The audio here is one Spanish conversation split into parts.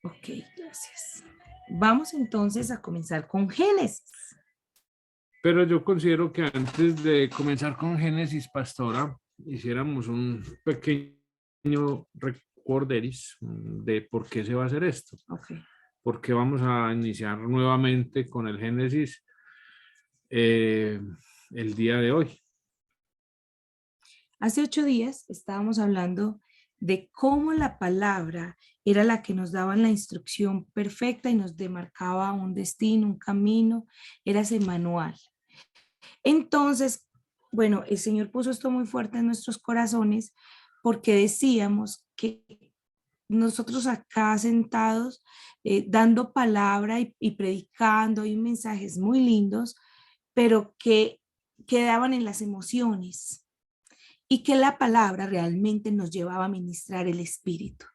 Ok, gracias. Vamos entonces a comenzar con Génesis. Pero yo considero que antes de comenzar con Génesis, pastora, hiciéramos un pequeño recorderis de por qué se va a hacer esto. Ok. Por qué vamos a iniciar nuevamente con el Génesis eh, el día de hoy. Hace 8 días estábamos hablando de cómo la palabra era la que nos daba la instrucción perfecta y nos demarcaba un destino, un camino, era ese manual. Entonces, bueno, el Señor puso esto muy fuerte en nuestros corazones porque decíamos que nosotros acá sentados, dando palabra y predicando, y mensajes muy lindos, pero que quedaban en las emociones y que la palabra realmente nos llevaba a ministrar el espíritu.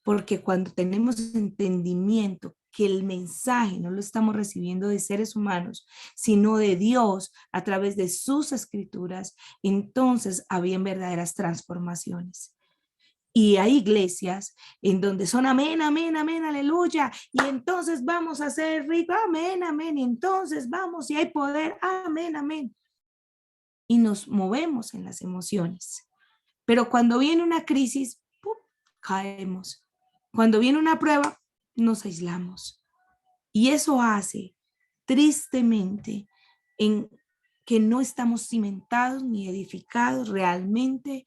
Porque cuando tenemos entendimiento que el mensaje no lo estamos recibiendo de seres humanos, sino de Dios a través de sus escrituras, entonces habían verdaderas transformaciones. Y hay iglesias en donde son amén, amén, amén, aleluya. Y entonces vamos a ser ricos, amén, amén. Y entonces vamos y hay poder, amén, amén. Y nos movemos en las emociones. Pero cuando viene una crisis, ¡pum!, caemos. Cuando viene una prueba, nos aislamos. Y eso hace, tristemente, en que no estamos cimentados ni edificados realmente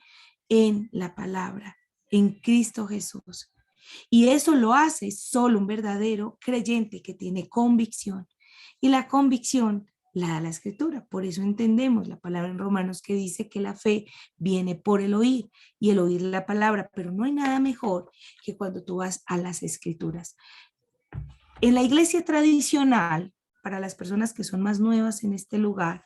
en la palabra, en Cristo Jesús. Y eso lo hace solo un verdadero creyente que tiene convicción. Y la convicción la da la escritura. Por eso entendemos la palabra en Romanos que dice que la fe viene por el oír y el oír la palabra. Pero no hay nada mejor que cuando tú vas a las escrituras. En la iglesia tradicional, para las personas que son más nuevas en este lugar,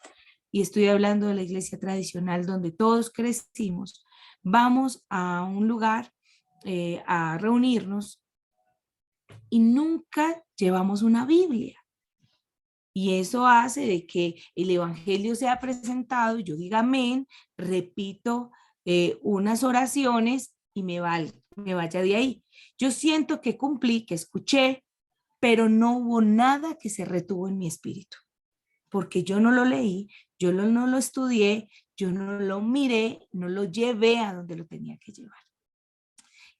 y estoy hablando de la iglesia tradicional donde todos crecimos, vamos a un lugar a reunirnos y nunca llevamos una Biblia. Y eso hace de que el evangelio sea presentado, yo diga amén, repito unas oraciones y me vaya de ahí. Yo siento que cumplí, que escuché, pero no hubo nada que se retuvo en mi espíritu, porque yo no lo leí, no lo estudié, yo no lo miré, no lo llevé a donde lo tenía que llevar.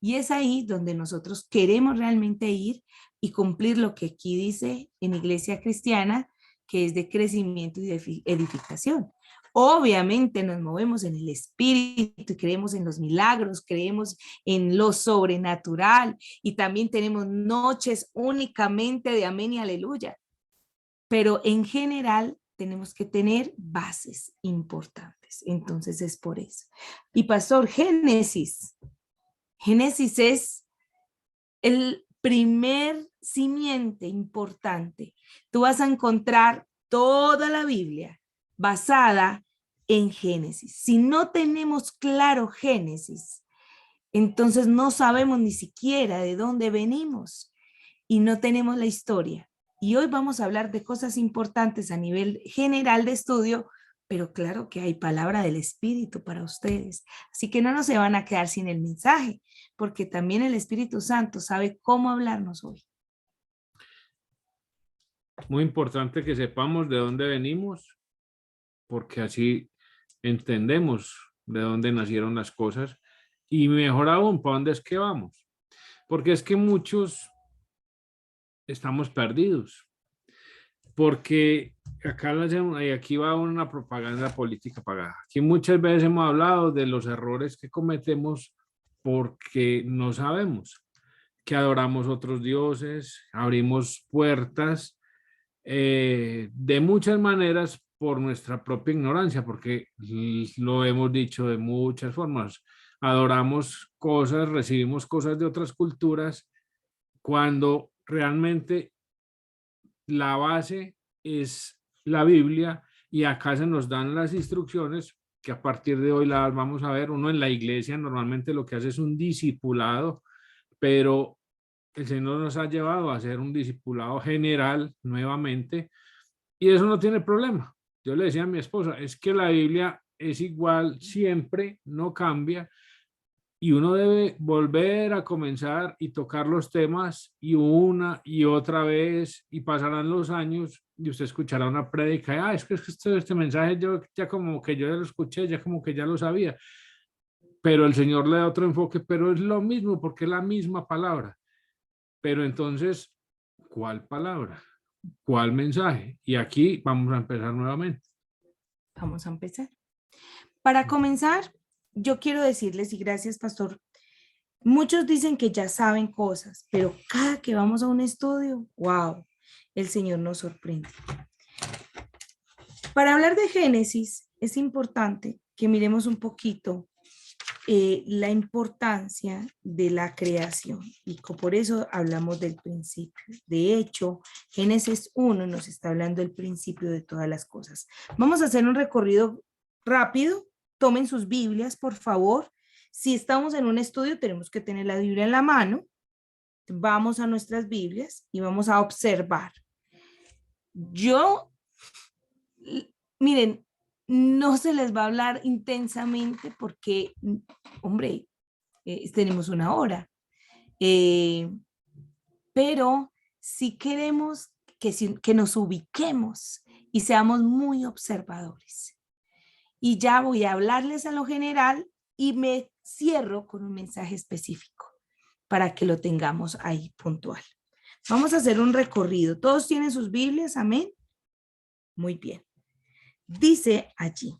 Y es ahí donde nosotros queremos realmente ir y cumplir lo que aquí dice en Iglesia Cristiana, que es de crecimiento y de edificación. Obviamente nos movemos en el espíritu, creemos en los milagros, creemos en lo sobrenatural y también tenemos noches únicamente de amén y aleluya. Pero en general tenemos que tener bases importantes. Entonces es por eso. Y pastor, Génesis es el primer simiente importante. Tú vas a encontrar toda la Biblia basada en Génesis. Si no tenemos claro Génesis, entonces no sabemos ni siquiera de dónde venimos y no tenemos la historia. Y hoy vamos a hablar de cosas importantes a nivel general de estudio, pero claro que hay palabra del Espíritu para ustedes. Así que no nos se van a quedar sin el mensaje, porque también el Espíritu Santo sabe cómo hablarnos hoy. Muy importante que sepamos de dónde venimos, porque así entendemos de dónde nacieron las cosas y mejor aún, ¿para dónde es que vamos? Porque es que muchos estamos perdidos, porque acá y aquí va una propaganda política pagada. Aquí muchas veces hemos hablado de los errores que cometemos porque no sabemos, que adoramos otros dioses, abrimos puertas de muchas maneras por nuestra propia ignorancia, porque lo hemos dicho de muchas formas. Adoramos cosas, recibimos cosas de otras culturas, cuando realmente la base es la Biblia y acá se nos dan las instrucciones que a partir de hoy las vamos a ver. Uno en la iglesia normalmente lo que hace es un discipulado, pero el Señor nos ha llevado a hacer un discipulado general nuevamente y eso no tiene problema. Yo le decía a mi esposa, es que la Biblia es igual siempre, no cambia y uno debe volver a comenzar y tocar los temas y una y otra vez y pasarán los años y usted escuchará una prédica, es que este mensaje yo ya como que yo ya lo escuché, ya como que ya lo sabía, pero el Señor le da otro enfoque, pero es lo mismo porque es la misma palabra. Pero entonces, ¿cuál palabra? ¿Cuál mensaje? Y aquí vamos a empezar nuevamente. Vamos a empezar. Para comenzar, yo quiero decirles, y gracias, pastor, muchos dicen que ya saben cosas, pero cada que vamos a un estudio, wow, el Señor nos sorprende. Para hablar de Génesis, es importante que miremos un poquito la importancia de la creación y por eso hablamos del principio. De hecho, Génesis 1 nos está hablando del principio de todas las cosas. Vamos a hacer un recorrido rápido. Tomen sus Biblias, por favor. Si estamos en un estudio, tenemos que tener la Biblia en la mano. Vamos a nuestras Biblias y vamos a observar. Miren, no se les va a hablar intensamente porque, hombre, tenemos una hora. Pero si queremos que nos ubiquemos y seamos muy observadores. Y ya voy a hablarles a lo general y me cierro con un mensaje específico para que lo tengamos ahí puntual. Vamos a hacer un recorrido. ¿Todos tienen sus Biblias? Amén. Muy bien. Dice allí,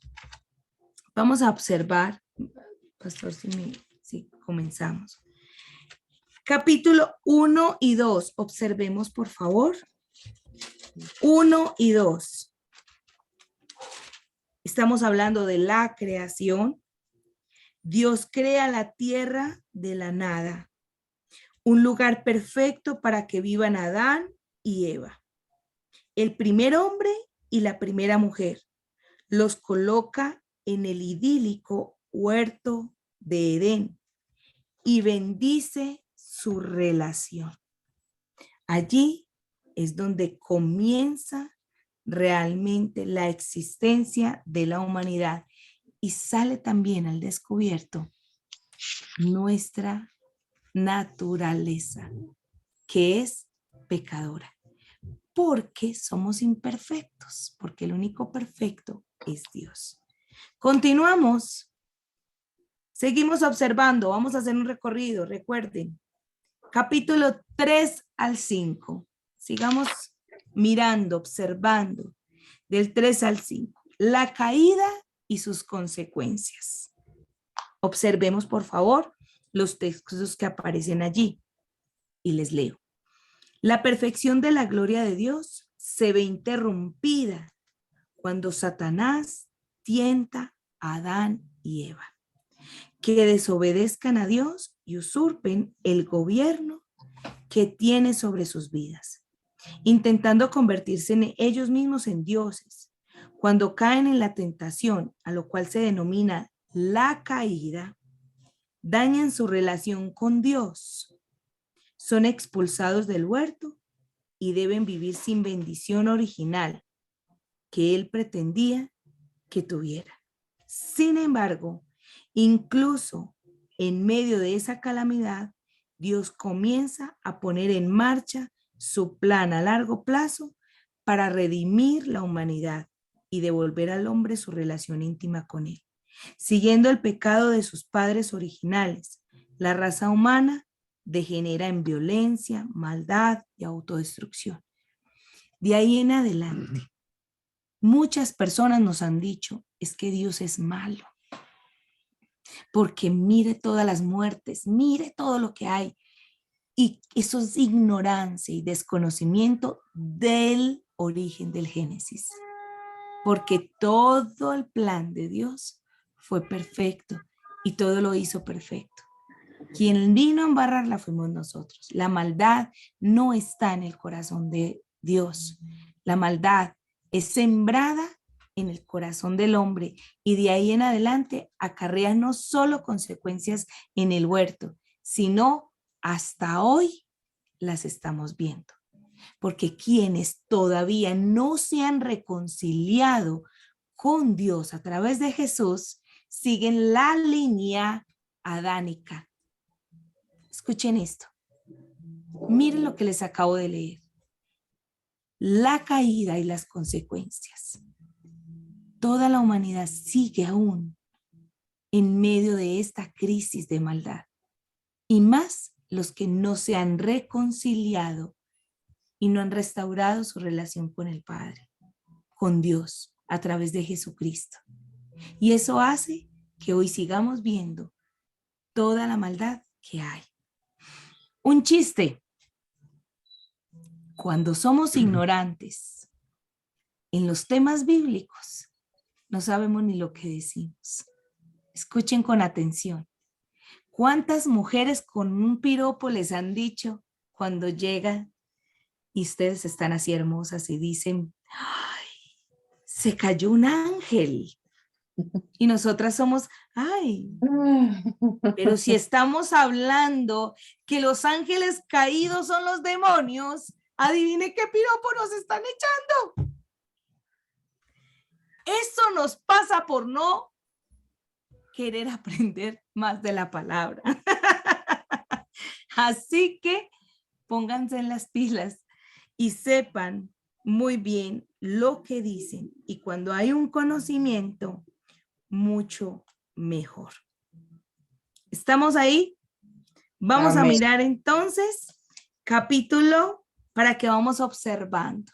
vamos a observar, pastor, si comenzamos. Capítulo 1 y 2, observemos por favor. 1 y 2. Estamos hablando de la creación. Dios crea la tierra de la nada, un lugar perfecto para que vivan Adán y Eva, el primer hombre y la primera mujer. Los coloca en el idílico huerto de Edén y bendice su relación. Allí es donde comienza realmente la existencia de la humanidad y sale también al descubierto nuestra naturaleza, que es pecadora, porque somos imperfectos, porque el único perfecto es Dios. Continuamos. Seguimos observando, vamos a hacer un recorrido, recuerden. Capítulo 3 al 5. Sigamos mirando, observando, del 3 al 5. La caída y sus consecuencias. Observemos, por favor, los textos que aparecen allí y les leo. La perfección de la gloria de Dios se ve interrumpida cuando Satanás tienta a Adán y Eva, que desobedezcan a Dios y usurpen el gobierno que tiene sobre sus vidas, intentando convertirse en ellos mismos en dioses. Cuando caen en la tentación, a lo cual se denomina la caída, dañan su relación con Dios, son expulsados del huerto y deben vivir sin bendición original que Él pretendía que tuviera. Sin embargo, incluso en medio de esa calamidad, Dios comienza a poner en marcha su plan a largo plazo para redimir la humanidad y devolver al hombre su relación íntima con Él. Siguiendo el pecado de sus padres originales, la raza humana degenera en violencia, maldad y autodestrucción. De ahí en adelante, muchas personas nos han dicho, es que Dios es malo, porque mire todas las muertes, mire todo lo que hay. Y eso es ignorancia y desconocimiento del origen del Génesis, porque todo el plan de Dios fue perfecto y todo lo hizo perfecto. Quien vino a embarrarla fuimos nosotros. La maldad no está en el corazón de Dios. La maldad es sembrada en el corazón del hombre y de ahí en adelante acarrea no solo consecuencias en el huerto, sino hasta hoy las estamos viendo. Porque quienes todavía no se han reconciliado con Dios a través de Jesús siguen la línea adánica. Escuchen esto. Miren lo que les acabo de leer. La caída y las consecuencias. Toda la humanidad sigue aún en medio de esta crisis de maldad. Y más los que no se han reconciliado y no han restaurado su relación con el Padre, con Dios, a través de Jesucristo. Y eso hace que hoy sigamos viendo toda la maldad que hay. Un chiste. Cuando somos ignorantes en los temas bíblicos, no sabemos ni lo que decimos. Escuchen con atención. ¿Cuántas mujeres con un piropo les han dicho cuando llegan y ustedes están así hermosas y dicen, ay, se cayó un ángel? Y nosotras somos, ay, pero si estamos hablando que los ángeles caídos son los demonios, adivine qué piropo nos están echando. Eso nos pasa por no querer aprender más de la palabra. Así que pónganse en las pilas y sepan muy bien lo que dicen. Y cuando hay un conocimiento, mucho mejor. ¿Estamos ahí? Vamos a mirar entonces capítulo para que vamos observando.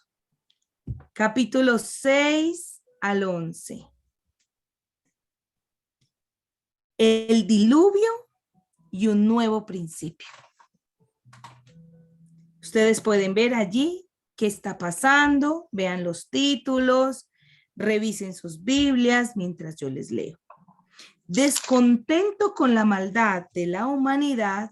Capítulo 6 al 11. El diluvio y un nuevo principio. Ustedes pueden ver allí qué está pasando, vean los títulos, revisen sus Biblias mientras yo les leo. Descontento con la maldad de la humanidad,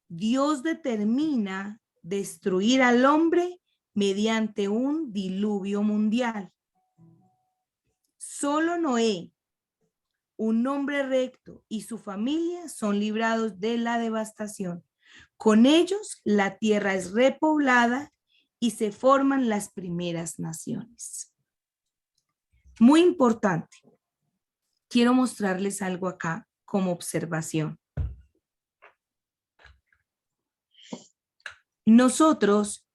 Dios determina destruir al hombre mediante un diluvio mundial. Solo Noé, un hombre recto, y su familia son librados de la devastación. Con ellos la tierra es repoblada y se forman las primeras naciones. Muy importante. Quiero mostrarles algo acá como observación. Nosotros,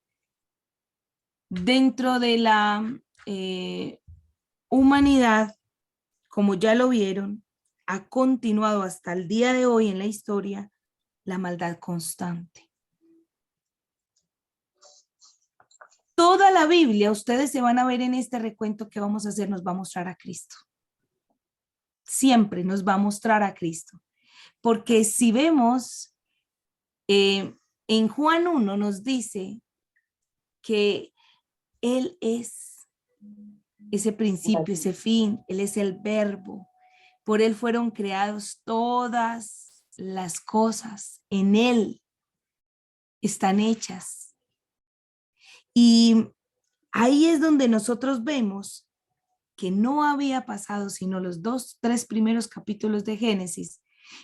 dentro de la humanidad, como ya lo vieron, ha continuado hasta el día de hoy en la historia la maldad constante. Toda la Biblia, ustedes se van a ver en este recuento que vamos a hacer, nos va a mostrar a Cristo. Siempre nos va a mostrar a Cristo. Porque si vemos, en Juan 1 nos dice que Él es ese principio, ese fin, Él es el verbo. Por Él fueron creados todas las cosas, en Él están hechas. Y ahí es donde nosotros vemos que no había pasado sino los 3 primeros capítulos de Génesis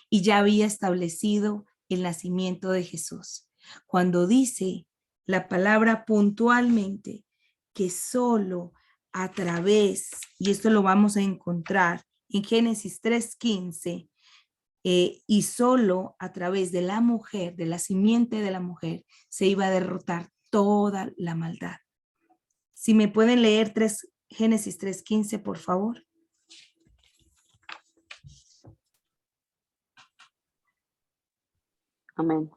y ya había establecido el nacimiento de Jesús. Cuando dice la palabra puntualmente que solo a través, y esto lo vamos a encontrar en Génesis 3:15, y solo a través de la mujer, de la simiente de la mujer, se iba a derrotar toda la maldad. Si me pueden leer Génesis 3:15, por favor. Amén.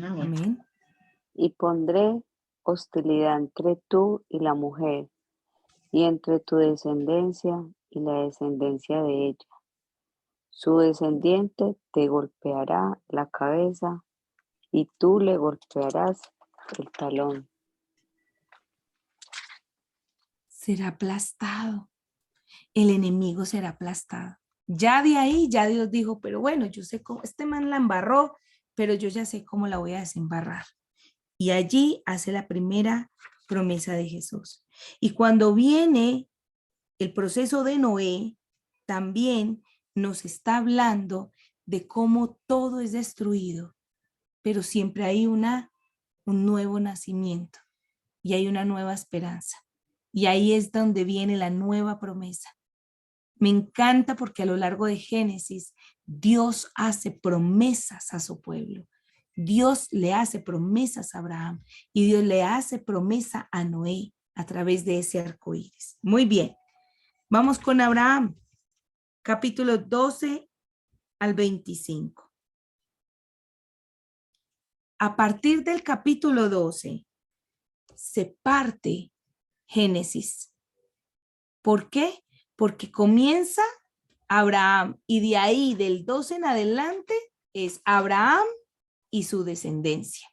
Amén. Y pondré hostilidad entre tú y la mujer, y entre tu descendencia y la descendencia de ella. Su descendiente te golpeará la cabeza, y tú le golpearás el talón. Será aplastado. El enemigo será aplastado. Ya de ahí, ya Dios dijo, pero bueno, yo sé cómo, este man la embarró, pero yo ya sé cómo la voy a desembarrar. Y allí hace la primera promesa de Jesús. Y cuando viene el proceso de Noé, también nos está hablando de cómo todo es destruido, pero siempre hay un nuevo nacimiento y hay una nueva esperanza. Y ahí es donde viene la nueva promesa. Me encanta porque a lo largo de Génesis, Dios hace promesas a su pueblo. Dios le hace promesas a Abraham y Dios le hace promesa a Noé a través de ese arco iris. Muy bien, vamos con Abraham, capítulo 12 al 25. A partir del capítulo 12 se parte Génesis. ¿Por qué? Porque comienza Abraham y de ahí del 12 en adelante es Abraham y su descendencia.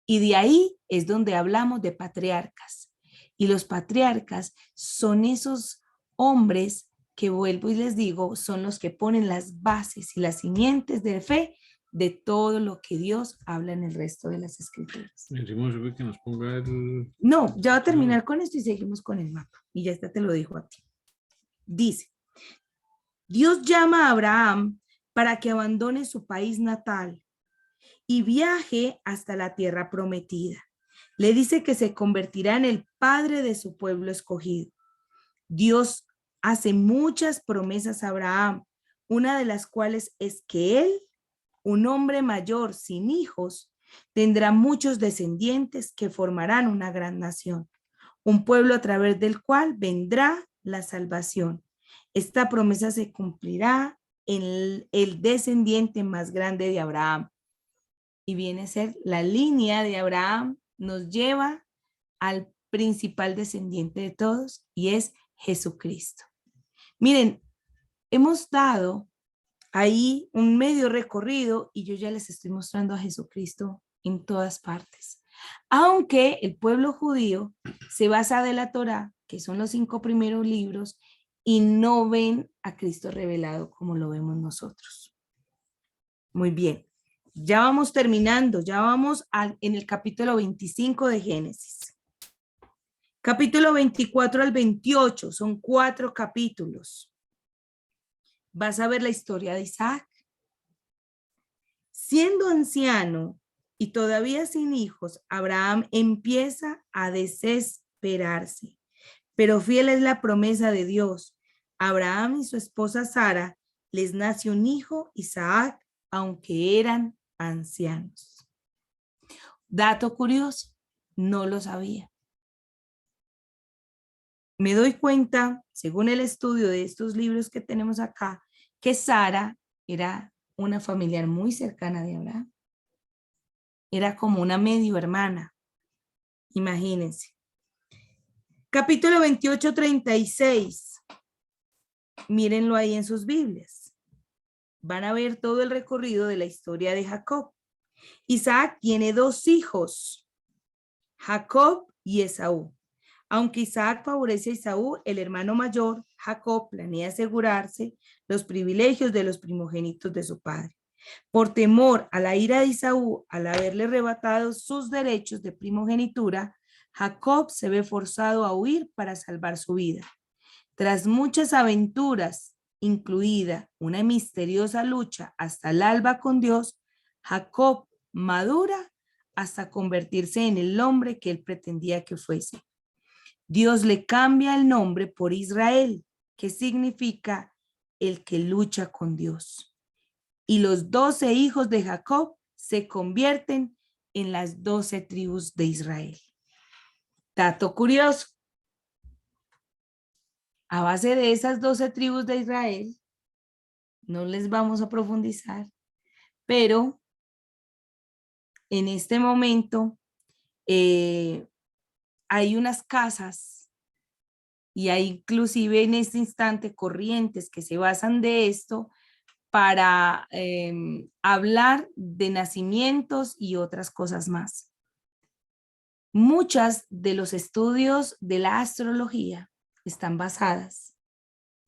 Y de ahí es donde hablamos de patriarcas. Y los patriarcas son esos hombres que, vuelvo y les digo, son los que ponen las bases y las simientes de fe de todo lo que Dios habla en el resto de las escrituras. Decimos que nos ponga el... No, ya va a terminar con esto y seguimos con el mapa. Y ya te lo dijo a ti. Dice, Dios llama a Abraham para que abandone su país natal y viaje hasta la tierra prometida. Le dice que se convertirá en el padre de su pueblo escogido. Dios hace muchas promesas a Abraham, una de las cuales es que él, un hombre mayor sin hijos, tendrá muchos descendientes que formarán una gran nación, un pueblo a través del cual vendrá la salvación. Esta promesa se cumplirá en el descendiente más grande de Abraham. Y viene a ser la línea de Abraham, nos lleva al principal descendiente de todos y es Jesucristo. Miren, hemos dado ahí un medio recorrido y yo ya les estoy mostrando a Jesucristo en todas partes. Aunque el pueblo judío se basa de la Torá, que son los 5 primeros libros, y no ven a Cristo revelado como lo vemos nosotros. Muy bien. Ya vamos terminando, ya vamos en el capítulo 25 de Génesis. Capítulo 24 al 28, son 4 capítulos. Vas a ver la historia de Isaac. Siendo anciano y todavía sin hijos, Abraham empieza a desesperarse. Pero fiel es la promesa de Dios. Abraham y su esposa Sara les nace un hijo, Isaac, aunque eran ancianos. Dato curioso, no lo sabía. Me doy cuenta, según el estudio de estos libros que tenemos acá, que Sara era una familiar muy cercana de Abraham. Era como una medio hermana. Imagínense. Capítulo 28, 36. Mírenlo ahí en sus Biblias. Van a ver todo el recorrido de la historia de Jacob. Isaac tiene 2 hijos, Jacob y Esaú. Aunque Isaac favorece a Esaú, el hermano mayor, Jacob, planea asegurarse los privilegios de los primogénitos de su padre. Por temor a la ira de Esaú, al haberle arrebatado sus derechos de primogenitura, Jacob se ve forzado a huir para salvar su vida. Tras muchas aventuras, incluida una misteriosa lucha hasta el alba con Dios, Jacob madura hasta convertirse en el hombre que él pretendía que fuese. Dios le cambia el nombre por Israel, que significa el que lucha con Dios. Y los 12 hijos de Jacob se convierten en las 12 tribus de Israel. Dato curioso. A base de esas 12 tribus de Israel, no les vamos a profundizar, pero en este momento hay unas casas y hay inclusive en este instante corrientes que se basan de esto para hablar de nacimientos y otras cosas más. Muchas de los estudios de la astrología están basadas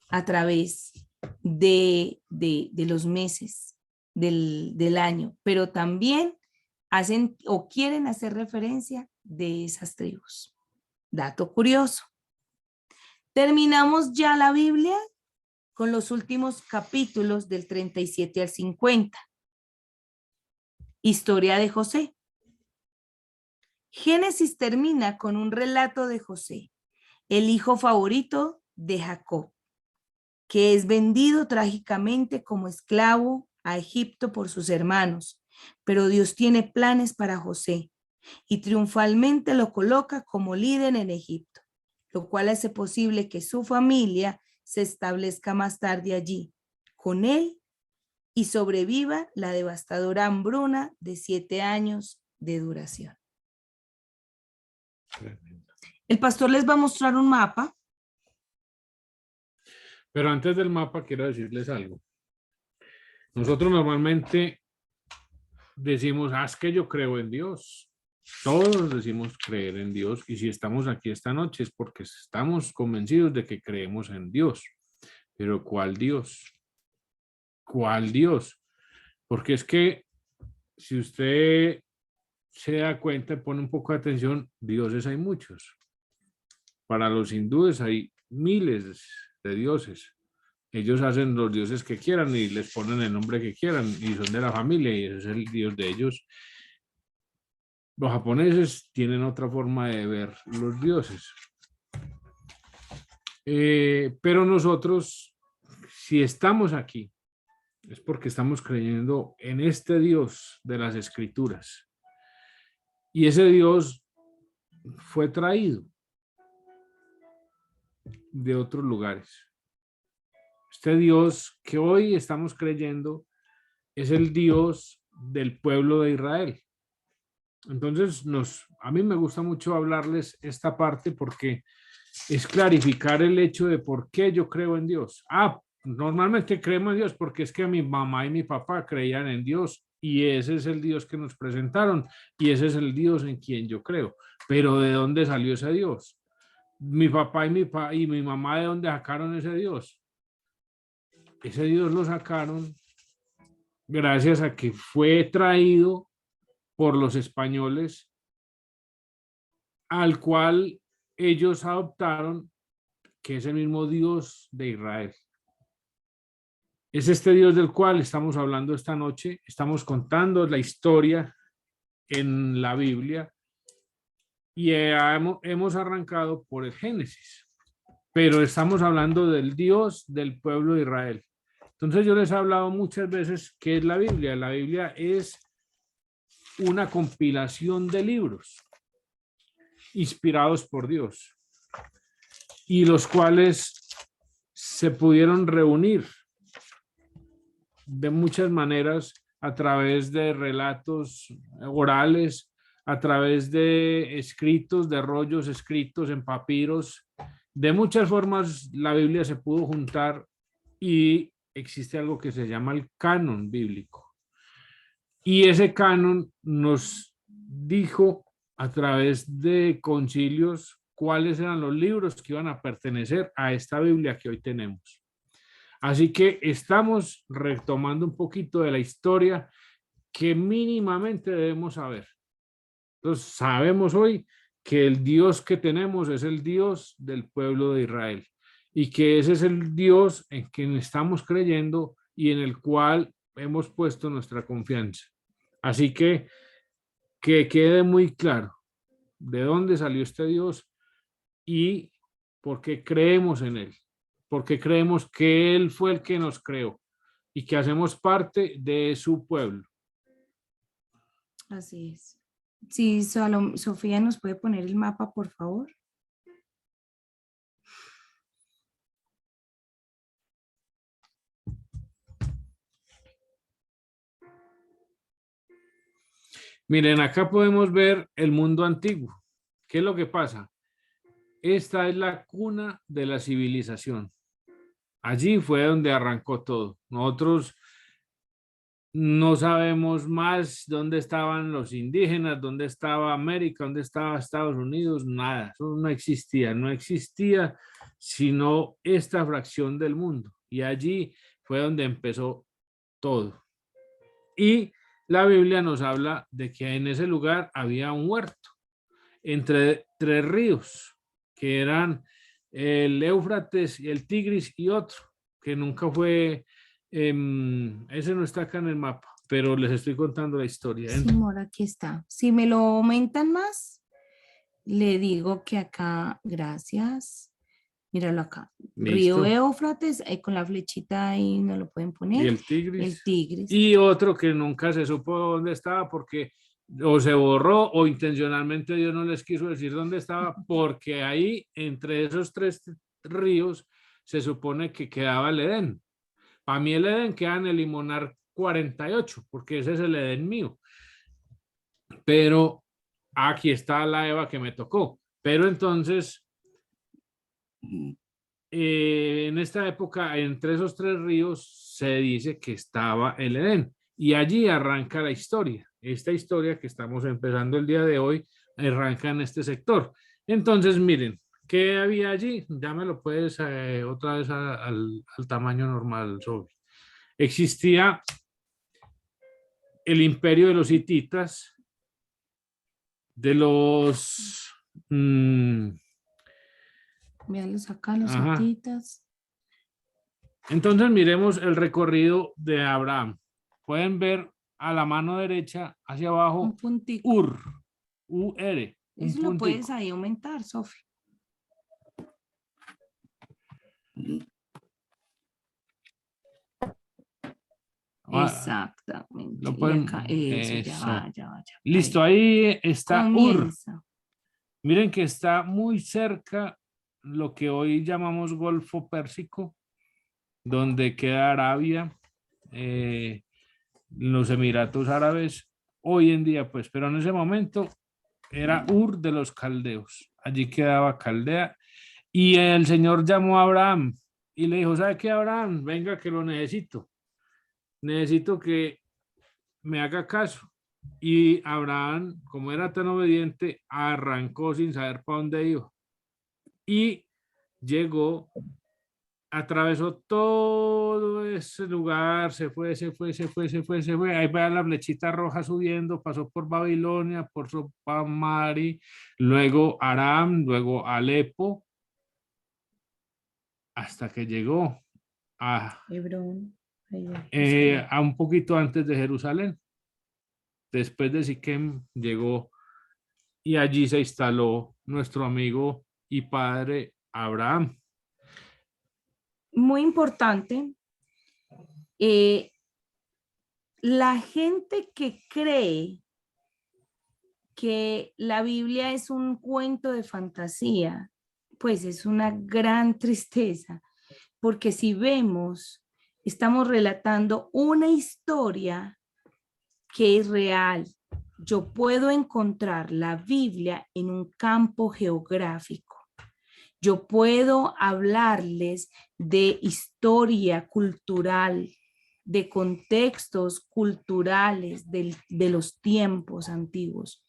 a través de los meses del año, pero también hacen o quieren hacer referencia de esas tribus. Dato curioso. Terminamos ya la Biblia con los últimos capítulos del 37 al 50. Historia de José. Génesis termina con un relato de José, el hijo favorito de Jacob. que es vendido trágicamente como esclavo a Egipto por sus hermanos, pero Dios tiene planes para José y triunfalmente lo coloca como líder en Egipto, lo cual hace posible que su familia se establezca más tarde allí, con él, y sobreviva la devastadora hambruna de 7 años de duración. Tremendo. El pastor les va a mostrar un mapa. Pero antes del mapa quiero decirles algo. Nosotros normalmente decimos, es que yo creo en Dios. Todos decimos creer en Dios, y si estamos aquí esta noche es porque estamos convencidos de que creemos en Dios. Pero ¿cuál Dios? ¿Cuál Dios? Porque es que si usted se da cuenta y pone un poco de atención, dioses hay muchos. Para los hindúes hay miles de dioses. Ellos hacen los dioses que quieran y les ponen el nombre que quieran y son de la familia y ese es el dios de ellos. Los japoneses tienen otra forma de ver los dioses. Pero nosotros, si estamos aquí, es porque estamos creyendo en este Dios de las Escrituras. Y ese Dios fue traído de otros lugares. Este Dios que hoy estamos creyendo es el Dios del pueblo de Israel. Entonces, a mí me gusta mucho hablarles esta parte porque es clarificar el hecho de por qué yo creo en Dios. Normalmente creemos en Dios porque es que mi mamá y mi papá creían en Dios y ese es el Dios que nos presentaron y ese es el Dios en quien yo creo. Pero ¿de dónde salió ese Dios? Mi papá y mi mamá, ¿de dónde sacaron ese Dios? Ese Dios lo sacaron gracias a que fue traído por los españoles, al cual ellos adoptaron, que es el mismo Dios de Israel. Es este Dios del cual estamos hablando esta noche. Estamos contando la historia en la Biblia y hemos arrancado por el Génesis, pero estamos hablando del Dios del pueblo de Israel. Entonces yo les he hablado muchas veces qué es la Biblia. La Biblia es una compilación de libros inspirados por Dios y los cuales se pudieron reunir de muchas maneras a través de relatos orales, a través de escritos, de rollos escritos en papiros. De muchas formas la Biblia se pudo juntar y existe algo que se llama el canon bíblico. Y ese canon nos dijo a través de concilios cuáles eran los libros que iban a pertenecer a esta Biblia que hoy tenemos. Así que estamos retomando un poquito de la historia que mínimamente debemos saber. Entonces, sabemos hoy que el Dios que tenemos es el Dios del pueblo de Israel y que ese es el Dios en quien estamos creyendo y en el cual hemos puesto nuestra confianza. Así que quede muy claro de dónde salió este Dios y por qué creemos en él, porque creemos que él fue el que nos creó y que hacemos parte de su pueblo. Así es. Sí, Sofía, ¿nos puede poner el mapa, por favor? Miren, acá podemos ver el mundo antiguo. ¿Qué es lo que pasa? Esta es la cuna de la civilización. Allí fue donde arrancó todo. Nosotros no sabemos más dónde estaban los indígenas, dónde estaba América, dónde estaba Estados Unidos, nada. Eso no existía, no existía sino esta fracción del mundo. Y allí fue donde empezó todo. Y la Biblia nos habla de que en ese lugar había un huerto entre 3 ríos, que eran el Éufrates y el Tigris y otro, que nunca fue, ese no está acá en el mapa, pero les estoy contando la historia. Sí, amor, aquí está. Si me lo aumentan más, le digo que acá, gracias. Míralo acá. Listo. Río Éufrates, con la flechita ahí no lo pueden Y poner. el Tigris. El Tigris. Y otro que nunca se supo dónde estaba porque o se borró o intencionalmente Dios no les quiso decir dónde estaba, porque ahí entre esos tres ríos se supone que quedaba el Edén. Para mí el Edén queda en el Limonar 48, porque ese es el Edén mío. Pero aquí está la Eva que me tocó. Pero entonces, en esta época, entre esos tres ríos, se dice que estaba el Edén. Y allí arranca la historia. Esta historia que estamos empezando el día de hoy arranca en este sector. Entonces, miren, ¿qué había allí? Ya me lo puedes otra vez al tamaño normal, Sobi. Existía el imperio de los hititas, de los... Véanlos acá, los ajá. hititas. Entonces miremos el recorrido de Abraham. Pueden ver a la mano derecha, hacia abajo, Un puntico. Ur, U-R. Eso lo puedes ahí aumentar, Sofi. Exactamente. Lo pueden, y acá, eso, eso. ya va. Listo, ahí está Comienza. Ur. Miren que está muy cerca lo que hoy llamamos Golfo Pérsico, donde queda Arabia, los Emiratos Árabes, hoy en día, pues, pero en ese momento era Ur de los Caldeos. Allí quedaba Caldea. Y el Señor llamó a Abraham y le dijo, ¿sabe qué, Abraham? Venga, que lo necesito. Necesito que me haga caso. Y Abraham, como era tan obediente, arrancó sin saber para dónde iba. Y llegó, atravesó todo ese lugar, se fue. Ahí va la flechita roja subiendo, pasó por Babilonia, por Sopamari, luego Aram, luego Alepo, hasta que llegó a Hebrón. a un poquito antes de Jerusalén. Después de Siquem llegó y allí se instaló nuestro amigo y padre Abraham. Muy importante. La gente que cree que la Biblia es un cuento de fantasía, pues es una gran tristeza, porque si vemos, estamos relatando una historia que es real. Yo puedo encontrar la Biblia en un campo geográfico. Yo puedo hablarles de historia cultural, de contextos culturales de los tiempos antiguos.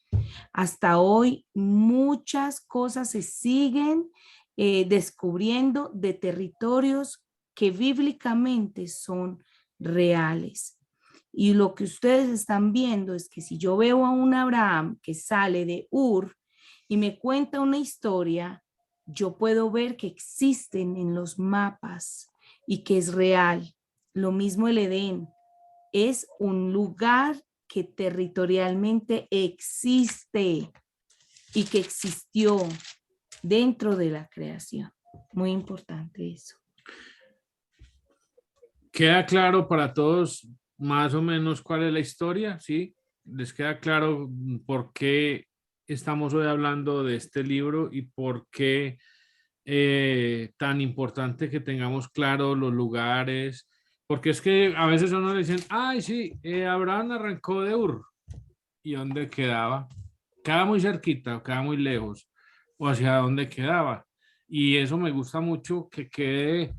Hasta hoy muchas cosas se siguen descubriendo de territorios que bíblicamente son reales. Y lo que ustedes están viendo es que si yo veo a un Abraham que sale de Ur y me cuenta una historia, yo puedo ver que existen en los mapas y que es real. Lo mismo el Edén, es un lugar que territorialmente existe y que existió dentro de la creación. Muy importante eso. ¿Queda claro para todos más o menos cuál es la historia? ¿Sí? ¿Les queda claro por qué estamos hoy hablando de este libro y por qué tan importante que tengamos claro los lugares? Porque es que a veces uno le dicen, ay, sí, Abraham arrancó de Ur. ¿Y dónde quedaba? Queda muy cerquita, queda muy lejos. ¿O hacia dónde quedaba? Y eso me gusta mucho que quede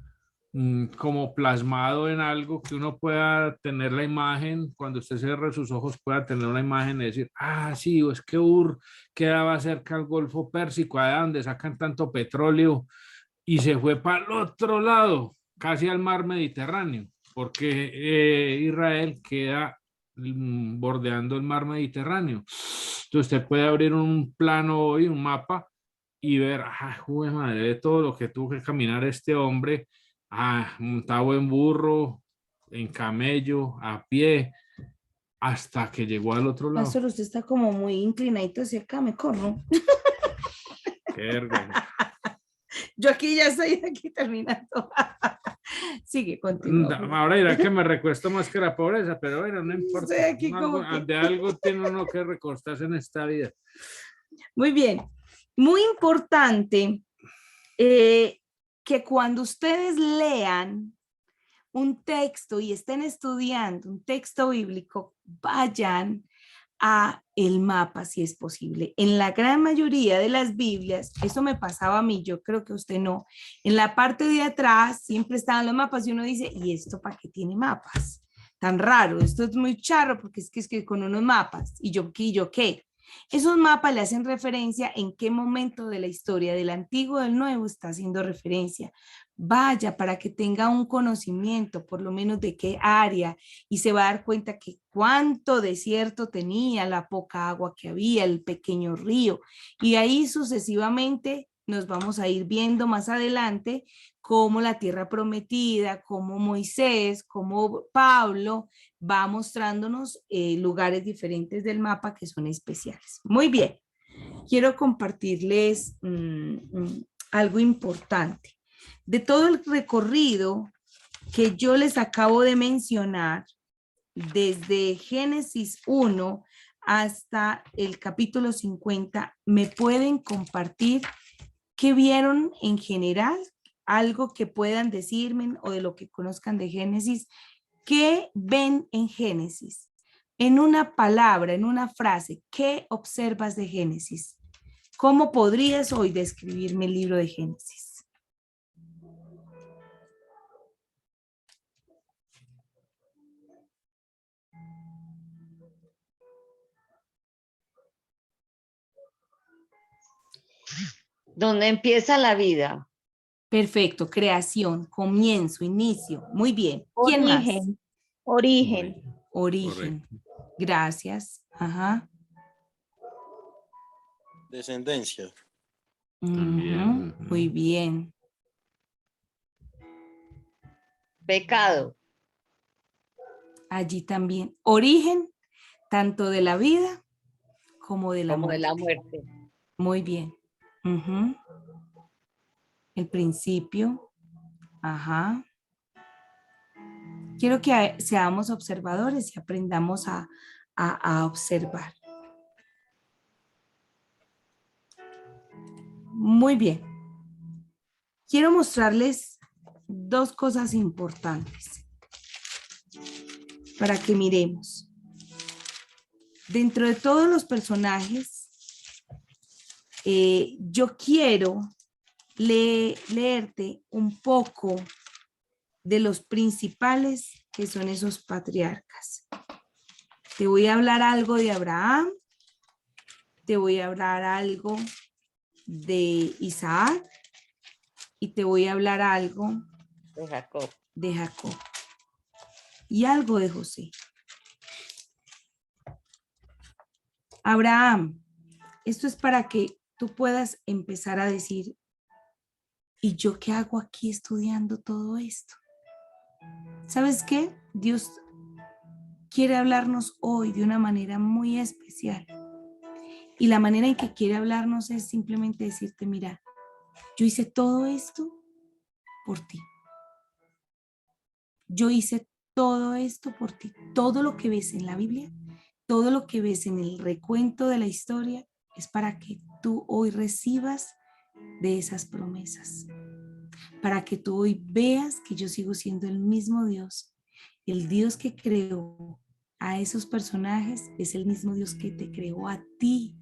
como plasmado en algo, que uno pueda tener la imagen, cuando usted cierre sus ojos pueda tener una imagen y decir, ah, sí, es que Ur quedaba cerca al Golfo Pérsico, allá donde sacan tanto petróleo, y se fue para el otro lado, casi al mar Mediterráneo, porque Israel queda bordeando el mar Mediterráneo. Entonces usted puede abrir un plano hoy, un mapa, y ver, joder, madre, de todo lo que tuvo que caminar este hombre, montado en burro, en camello, a pie, hasta que llegó al otro lado. Pastor, usted está como muy inclinadito hacia acá, me corro. Qué vergüenza. Yo aquí ya estoy aquí terminando. Sigue, continúa. Ahora dirá que me recuesto más que la pobreza, pero bueno, no importa. Estoy aquí No, como que... de algo tiene uno que recostarse en esta vida. Muy bien. Muy importante que cuando ustedes lean un texto y estén estudiando un texto bíblico, vayan a el mapa si es posible. En la gran mayoría de las Biblias, eso me pasaba a mí, yo creo que a usted no, en la parte de atrás siempre estaban los mapas y uno dice, ¿y esto para qué tiene mapas? Tan raro, esto es muy charro porque es que con unos mapas, y yo qué. Esos mapas le hacen referencia en qué momento de la historia del antiguo o del nuevo está haciendo referencia. Vaya para que tenga un conocimiento por lo menos de qué área y se va a dar cuenta que cuánto desierto tenía, la poca agua que había, el pequeño río. Y ahí sucesivamente nos vamos a ir viendo más adelante cómo la tierra prometida, cómo Moisés, cómo Pablo va mostrándonos lugares diferentes del mapa que son especiales. Muy bien, quiero compartirles algo importante. De todo el recorrido que yo les acabo de mencionar, desde Génesis 1 hasta el capítulo 50, ¿me pueden compartir qué vieron en general? Algo que puedan decirme o de lo que conozcan de Génesis. ¿Qué ven en Génesis? En una palabra, en una frase, ¿qué observas de Génesis? ¿Cómo podrías hoy describirme el libro de Génesis? ¿Dónde empieza la vida? Perfecto, creación, comienzo, inicio. Muy bien. ¿Quién más? Origen. Origen. Gracias. Ajá. Descendencia. También. Muy bien. Pecado. Allí también. Origen, tanto de la vida como de la Como de muerte. la muerte. Muy bien. El principio. Ajá. Quiero que seamos observadores y aprendamos a observar. Muy bien. Quiero mostrarles dos cosas importantes para que miremos. Dentro de todos los personajes, yo quiero leerte un poco de los principales que son esos patriarcas. Te voy a hablar algo de Abraham, te voy a hablar algo de Isaac y te voy a hablar algo De Jacob. de Jacob y algo de José. Abraham, esto es para que tú puedas empezar a decir, ¿y yo qué hago aquí estudiando todo esto? ¿Sabes qué? Dios quiere hablarnos hoy de una manera muy especial. Y la manera en que quiere hablarnos es simplemente decirte, mira, yo hice todo esto por ti. Yo hice todo esto por ti. Todo lo que ves en la Biblia, todo lo que ves en el recuento de la historia, es para que tú hoy recibas de esas promesas. Para que tú hoy veas que yo sigo siendo el mismo Dios. El Dios que creó a esos personajes es el mismo Dios que te creó a ti.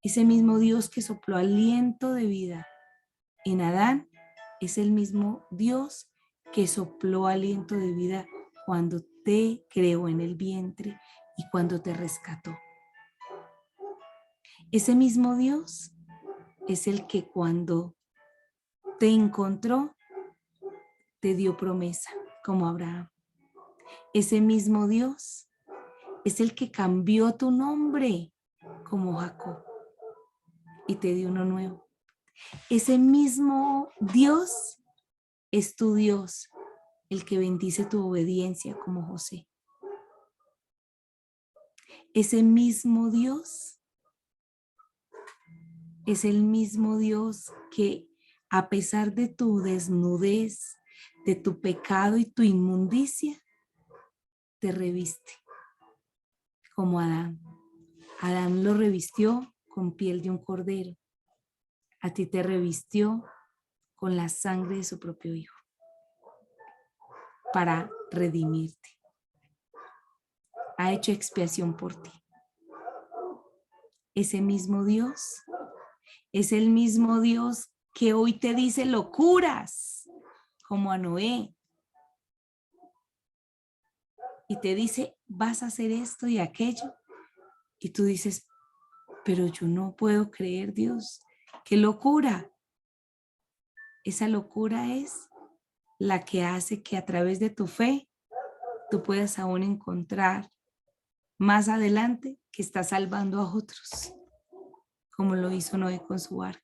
Ese mismo Dios que sopló aliento de vida en Adán es el mismo Dios que sopló aliento de vida cuando te creó en el vientre y cuando te rescató. Ese mismo Dios es el que cuando te encontró te dio promesa, como Abraham. Ese mismo Dios es el que cambió tu nombre, como Jacob, y te dio uno nuevo. Ese mismo Dios es tu Dios, el que bendice tu obediencia, como José. Ese mismo Dios es el mismo Dios que a pesar de tu desnudez, de tu pecado y tu inmundicia, te reviste como Adán. Adán lo revistió con piel de un cordero. A ti te revistió con la sangre de su propio hijo para redimirte. Ha hecho expiación por ti. Ese mismo Dios es el mismo Dios que hoy te dice locuras, como a Noé. Y te dice, vas a hacer esto y aquello. Y tú dices, pero yo no puedo creer, Dios. ¡Qué locura! Esa locura es la que hace que a través de tu fe tú puedas aún encontrar más adelante que está salvando a otros, como lo hizo Noé con su barca.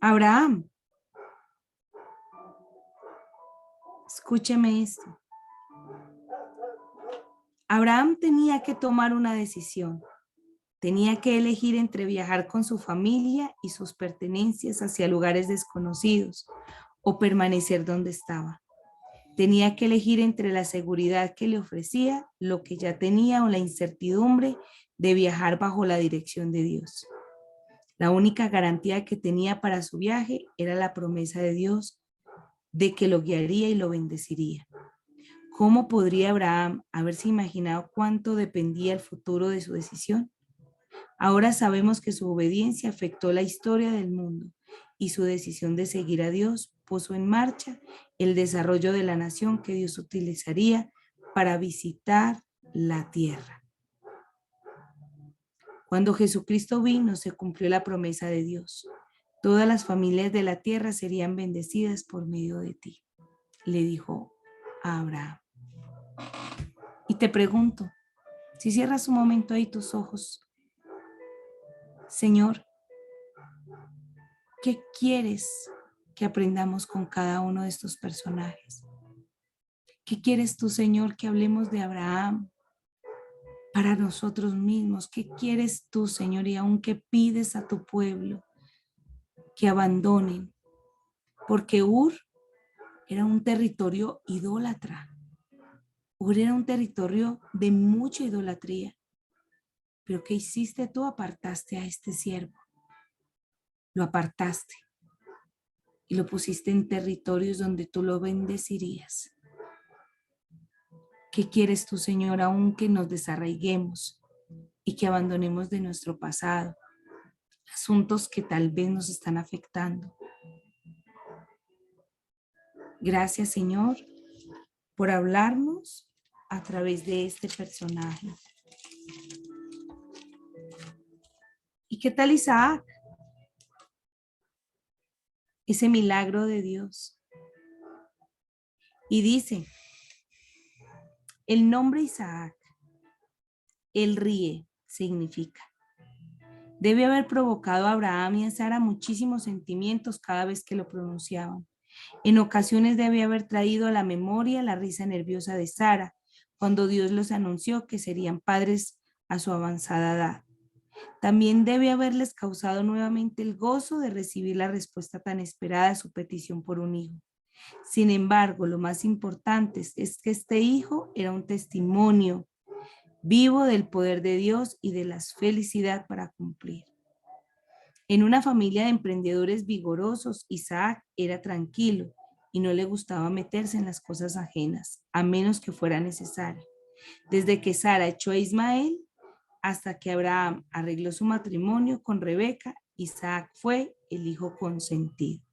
Abraham, escúcheme esto. Abraham tenía que tomar una decisión. Tenía que elegir entre viajar con su familia y sus pertenencias hacia lugares desconocidos o permanecer donde estaba. Tenía que elegir entre la seguridad que le ofrecía lo que ya tenía o la incertidumbre de viajar bajo la dirección de Dios. La única garantía que tenía para su viaje era la promesa de Dios de que lo guiaría y lo bendeciría. ¿Cómo podría Abraham haberse imaginado cuánto dependía el futuro de su decisión? Ahora sabemos que su obediencia afectó la historia del mundo y su decisión de seguir a Dios puso en marcha el desarrollo de la nación que Dios utilizaría para visitar la tierra. Cuando Jesucristo vino, se cumplió la promesa de Dios. Todas las familias de la tierra serían bendecidas por medio de ti, le dijo a Abraham. Y te pregunto, si cierras un momento ahí tus ojos, Señor, ¿qué quieres que aprendamos con cada uno de estos personajes? ¿Qué quieres tú, Señor, que hablemos de Abraham para nosotros mismos? ¿Qué quieres tú, Señor? Y aunque pides a tu pueblo que abandonen, porque Ur era un territorio idólatra. Ur era un territorio de mucha idolatría. Pero ¿qué hiciste tú? Apartaste a este siervo. Lo apartaste y lo pusiste en territorios donde tú lo bendecirías. ¿Qué quieres tú, Señor, aunque nos desarraiguemos y que abandonemos de nuestro pasado asuntos que tal vez nos están afectando? Gracias, Señor, por hablarnos a través de este personaje. ¿Y qué tal Isaac? Ese milagro de Dios. Y dice, el nombre Isaac, él ríe, significa. Debe haber provocado a Abraham y a Sara muchísimos sentimientos cada vez que lo pronunciaban. En ocasiones debe haber traído a la memoria la risa nerviosa de Sara cuando Dios los anunció que serían padres a su avanzada edad. También debe haberles causado nuevamente el gozo de recibir la respuesta tan esperada a su petición por un hijo. Sin embargo, lo más importante es que este hijo era un testimonio vivo del poder de Dios y de la felicidad para cumplir. En una familia de emprendedores vigorosos, Isaac era tranquilo y no le gustaba meterse en las cosas ajenas, a menos que fuera necesario. Desde que Sara echó a Ismael hasta que Abraham arregló su matrimonio con Rebeca, Isaac fue el hijo consentido.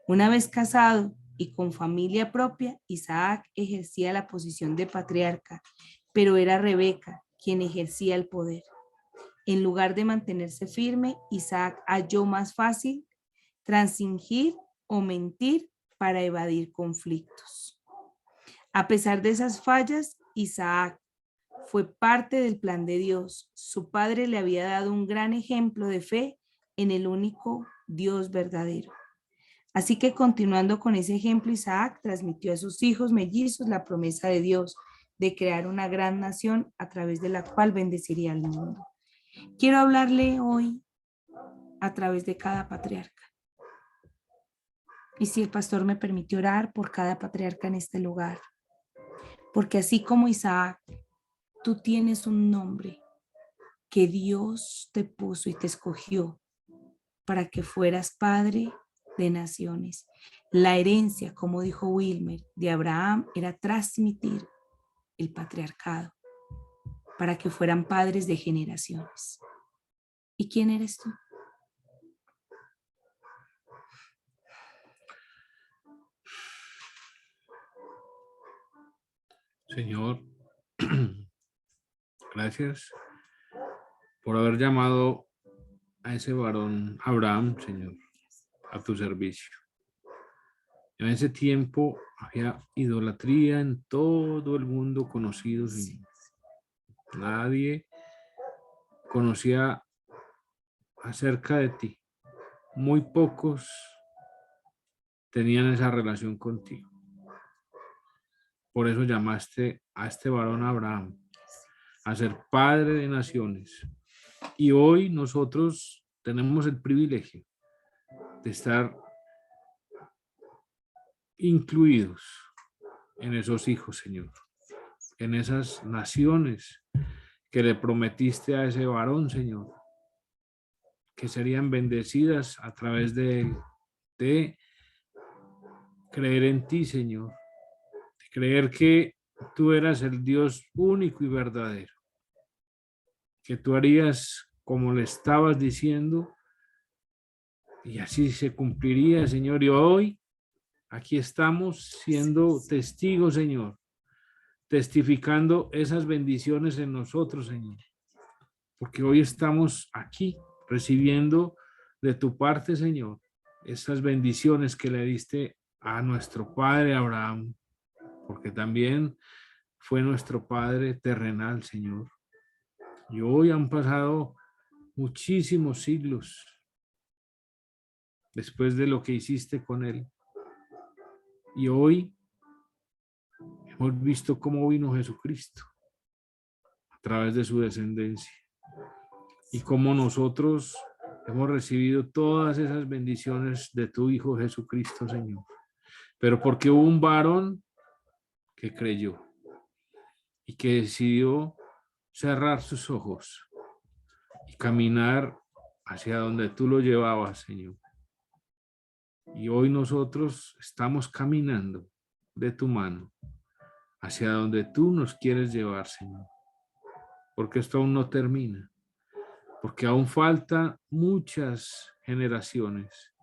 Una vez casado y con familia propia, Isaac ejercía la posición de patriarca, pero era Rebeca quien ejercía el poder. En lugar de mantenerse firme, Isaac halló más fácil transigir o mentir para evadir conflictos. A pesar de esas fallas, Isaac fue parte del plan de Dios. Su padre le había dado un gran ejemplo de fe en el único Dios verdadero. Así que continuando con ese ejemplo, Isaac transmitió a sus hijos mellizos la promesa de Dios de crear una gran nación a través de la cual bendeciría al mundo. Quiero hablarle hoy a través de cada patriarca. Y si el pastor me permite orar por cada patriarca en este lugar, porque así como Isaac, tú tienes un nombre que Dios te puso y te escogió para que fueras padre de naciones. La herencia, como dijo Wilmer, de Abraham era transmitir el patriarcado para que fueran padres de generaciones. ¿Y quién eres tú? Señor, gracias por haber llamado a ese varón Abraham, Señor, a tu servicio. En ese tiempo había idolatría en todo el mundo conocido, Señor. Nadie conocía acerca de ti. Muy pocos tenían esa relación contigo. Por eso llamaste a este varón Abraham a ser padre de naciones. Y hoy nosotros tenemos el privilegio de estar incluidos en esos hijos, Señor, en esas naciones que le prometiste a ese varón, Señor, que serían bendecidas a través de él, de creer en ti, Señor, de creer que tú eras el Dios único y verdadero, que tú harías como le estabas diciendo, y así se cumpliría, Señor. Y hoy aquí estamos siendo testigos, Señor, testificando esas bendiciones en nosotros, Señor, porque hoy estamos aquí recibiendo de tu parte, Señor, esas bendiciones que le diste a nuestro padre Abraham, porque también fue nuestro padre terrenal, Señor. Y hoy han pasado muchísimos siglos después de lo que hiciste con él. Y hoy hemos visto cómo vino Jesucristo a través de su descendencia y cómo nosotros hemos recibido todas esas bendiciones de tu Hijo Jesucristo, Señor. Pero porque hubo un varón que creyó y que decidió cerrar sus ojos y caminar hacia donde tú lo llevabas, Señor. Y hoy nosotros estamos caminando de tu mano hacia donde tú nos quieres llevar, Señor. Porque esto aún no termina. Porque aún faltan muchas generaciones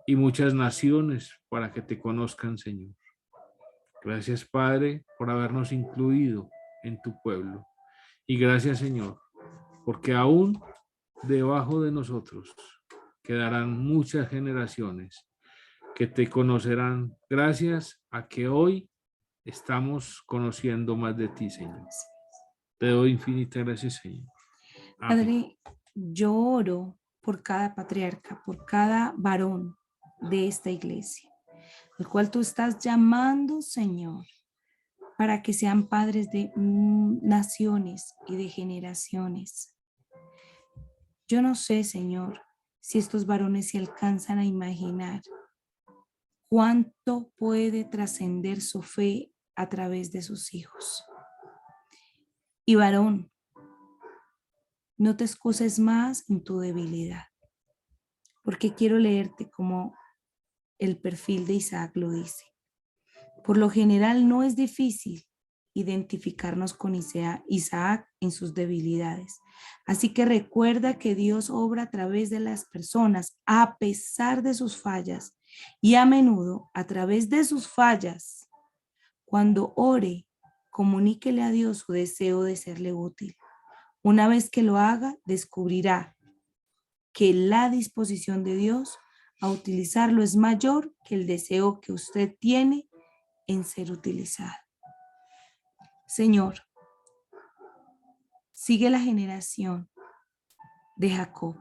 y muchas naciones para que te conozcan, Señor. Gracias, Padre, por habernos incluido en tu pueblo. Y gracias, Señor, porque aún debajo de nosotros quedarán muchas generaciones que te conocerán gracias a que hoy estamos conociendo más de ti, Señor. Te doy infinitas gracias, Señor. Amén. Padre, yo oro por cada patriarca, por cada varón de esta iglesia, al cual tú estás llamando, Señor, para que sean padres de naciones y de generaciones. Yo no sé, Señor, si estos varones se alcanzan a imaginar cuánto puede trascender su fe a través de sus hijos. Y varón, no te excuses más en tu debilidad, porque quiero leerte como el perfil de Isaac lo dice. Por lo general no es difícil identificarnos con Isaac en sus debilidades. Así que recuerda que Dios obra a través de las personas a pesar de sus fallas y a menudo a través de sus fallas. Cuando ore, comuníquele a Dios su deseo de serle útil. Una vez que lo haga, descubrirá que la disposición de Dios a utilizarlo es mayor que el deseo que usted tiene en ser utilizado. Señor, sigue la generación de Jacob,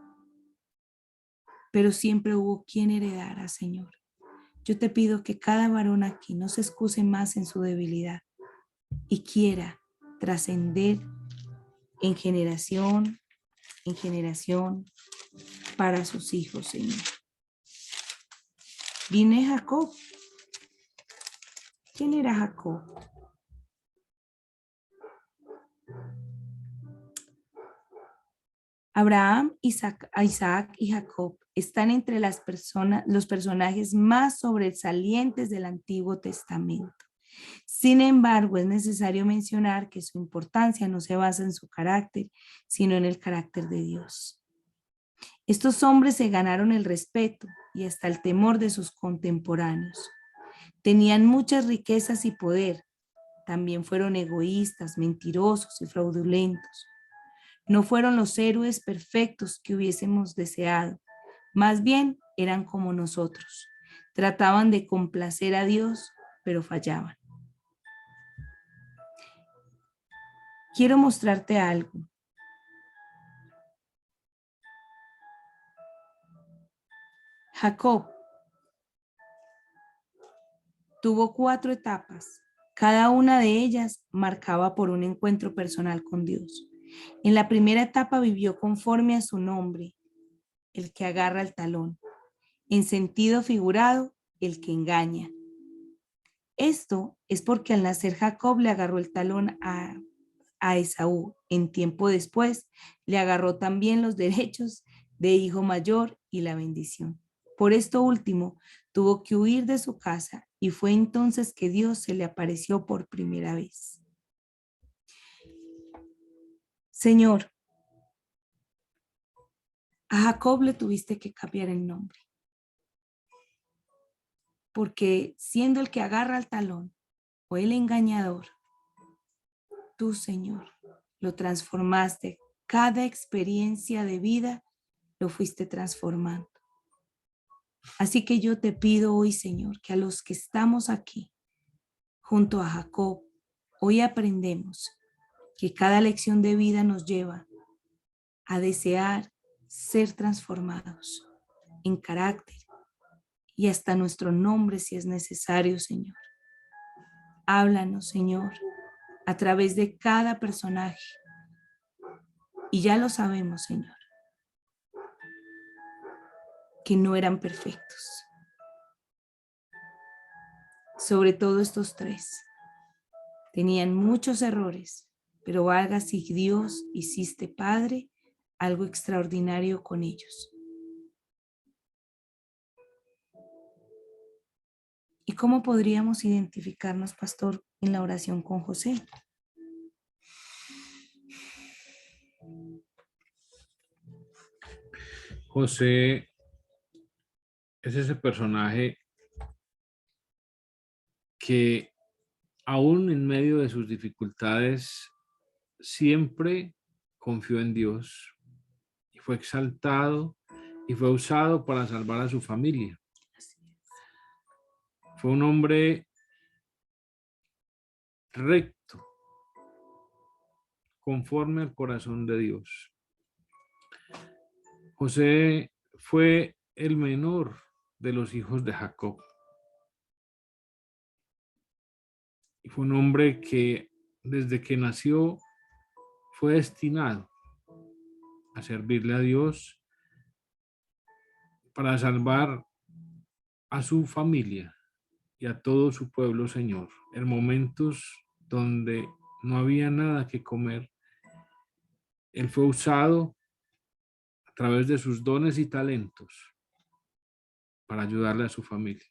pero siempre hubo quien heredara, Señor. Yo te pido que cada varón aquí no se excuse más en su debilidad y quiera trascender en generación en generación para sus hijos, Señor. Viene Jacob. ¿Quién era Jacob? Abraham, Isaac y Jacob están entre los personajes más sobresalientes del Antiguo Testamento. Sin embargo, es necesario mencionar que su importancia no se basa en su carácter, sino en el carácter de Dios. Estos hombres se ganaron el respeto y hasta el temor de sus contemporáneos. Tenían muchas riquezas y poder. También fueron egoístas, mentirosos y fraudulentos. No fueron los héroes perfectos que hubiésemos deseado. Más bien eran como nosotros. Trataban de complacer a Dios, pero fallaban. Quiero mostrarte algo. Jacob tuvo 4 etapas. Cada una de ellas marcaba por un encuentro personal con Dios. En la primera etapa vivió conforme a su nombre, el que agarra el talón. En sentido figurado, el que engaña. Esto es porque al nacer Jacob le agarró el talón a Esaú. En tiempo después le agarró también los derechos de hijo mayor y la bendición. Por esto último, tuvo que huir de su casa y fue entonces que Dios se le apareció por primera vez. Señor, a Jacob le tuviste que cambiar el nombre, porque siendo el que agarra el talón o el engañador, tú, Señor, lo transformaste. Cada experiencia de vida lo fuiste transformando. Así que yo te pido hoy, Señor, que a los que estamos aquí, junto a Jacob, hoy aprendemos que cada lección de vida nos lleva a desear ser transformados en carácter y hasta nuestro nombre si es necesario, Señor. Háblanos, Señor, a través de cada personaje. Y ya lo sabemos, Señor, que no eran perfectos. Sobre todo estos 3. Tenían muchos errores, pero valga si Dios hiciste, Padre, algo extraordinario con ellos. ¿Y cómo podríamos identificarnos, pastor, en la oración con José? José es ese personaje que aún en medio de sus dificultades siempre confió en Dios y fue exaltado y fue usado para salvar a su familia. Fue un hombre recto, conforme al corazón de Dios. José fue el menor de los hijos de Jacob. Y fue un hombre que desde que nació fue destinado a servirle a Dios para salvar a su familia y a todo su pueblo, Señor, en momentos donde no había nada que comer. Él fue usado a través de sus dones y talentos para ayudarle a su familia.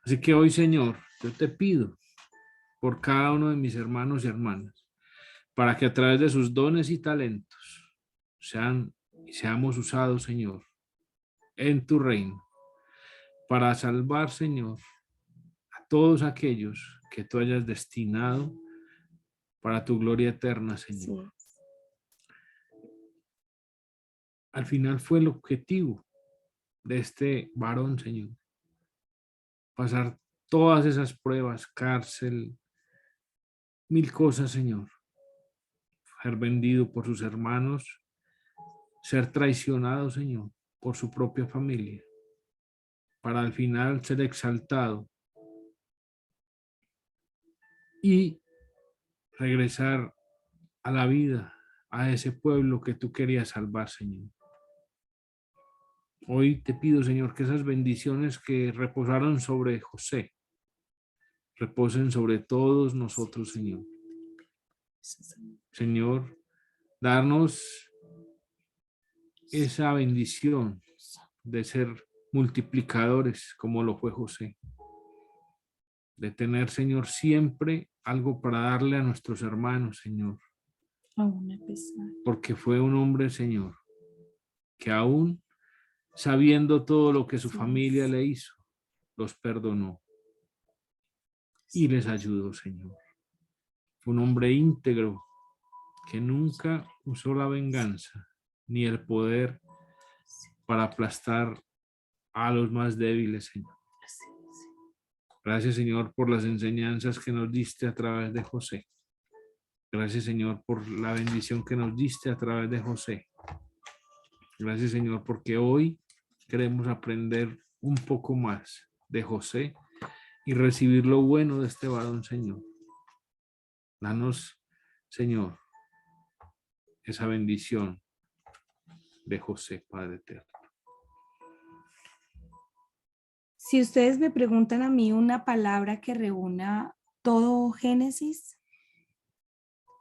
Así que hoy, Señor, yo te pido por cada uno de mis hermanos y hermanas, para que a través de sus dones y talentos seamos usados, Señor, en tu reino, para salvar, Señor, a todos aquellos que tú hayas destinado para tu gloria eterna, Señor. Sí. Al final fue el objetivo de este varón, Señor, pasar todas esas pruebas, cárcel, 1000 cosas, Señor, ser vendido por sus hermanos, ser traicionado, Señor, por su propia familia, para al final ser exaltado y regresar a la vida, a ese pueblo que tú querías salvar, Señor. Hoy te pido, Señor, que esas bendiciones que reposaron sobre José, reposen sobre todos nosotros, Señor. Señor, darnos esa bendición de ser multiplicadores como lo fue José. De tener, Señor, siempre algo para darle a nuestros hermanos, Señor. Aún a pesar. Porque fue un hombre, Señor, que aún sabiendo todo lo que su Así familia es. le hizo, los perdonó y les ayudó, Señor. Fue un hombre íntegro que nunca usó la venganza ni el poder para aplastar a los más débiles, Señor. Gracias, Señor, por las enseñanzas que nos diste a través de José. Gracias, Señor, por la bendición que nos diste a través de José. Gracias, Señor, porque hoy queremos aprender un poco más de José y recibir lo bueno de este varón, Señor. Danos, Señor, esa bendición de José, Padre eterno. Si ustedes me preguntan a mí una palabra que reúna todo Génesis,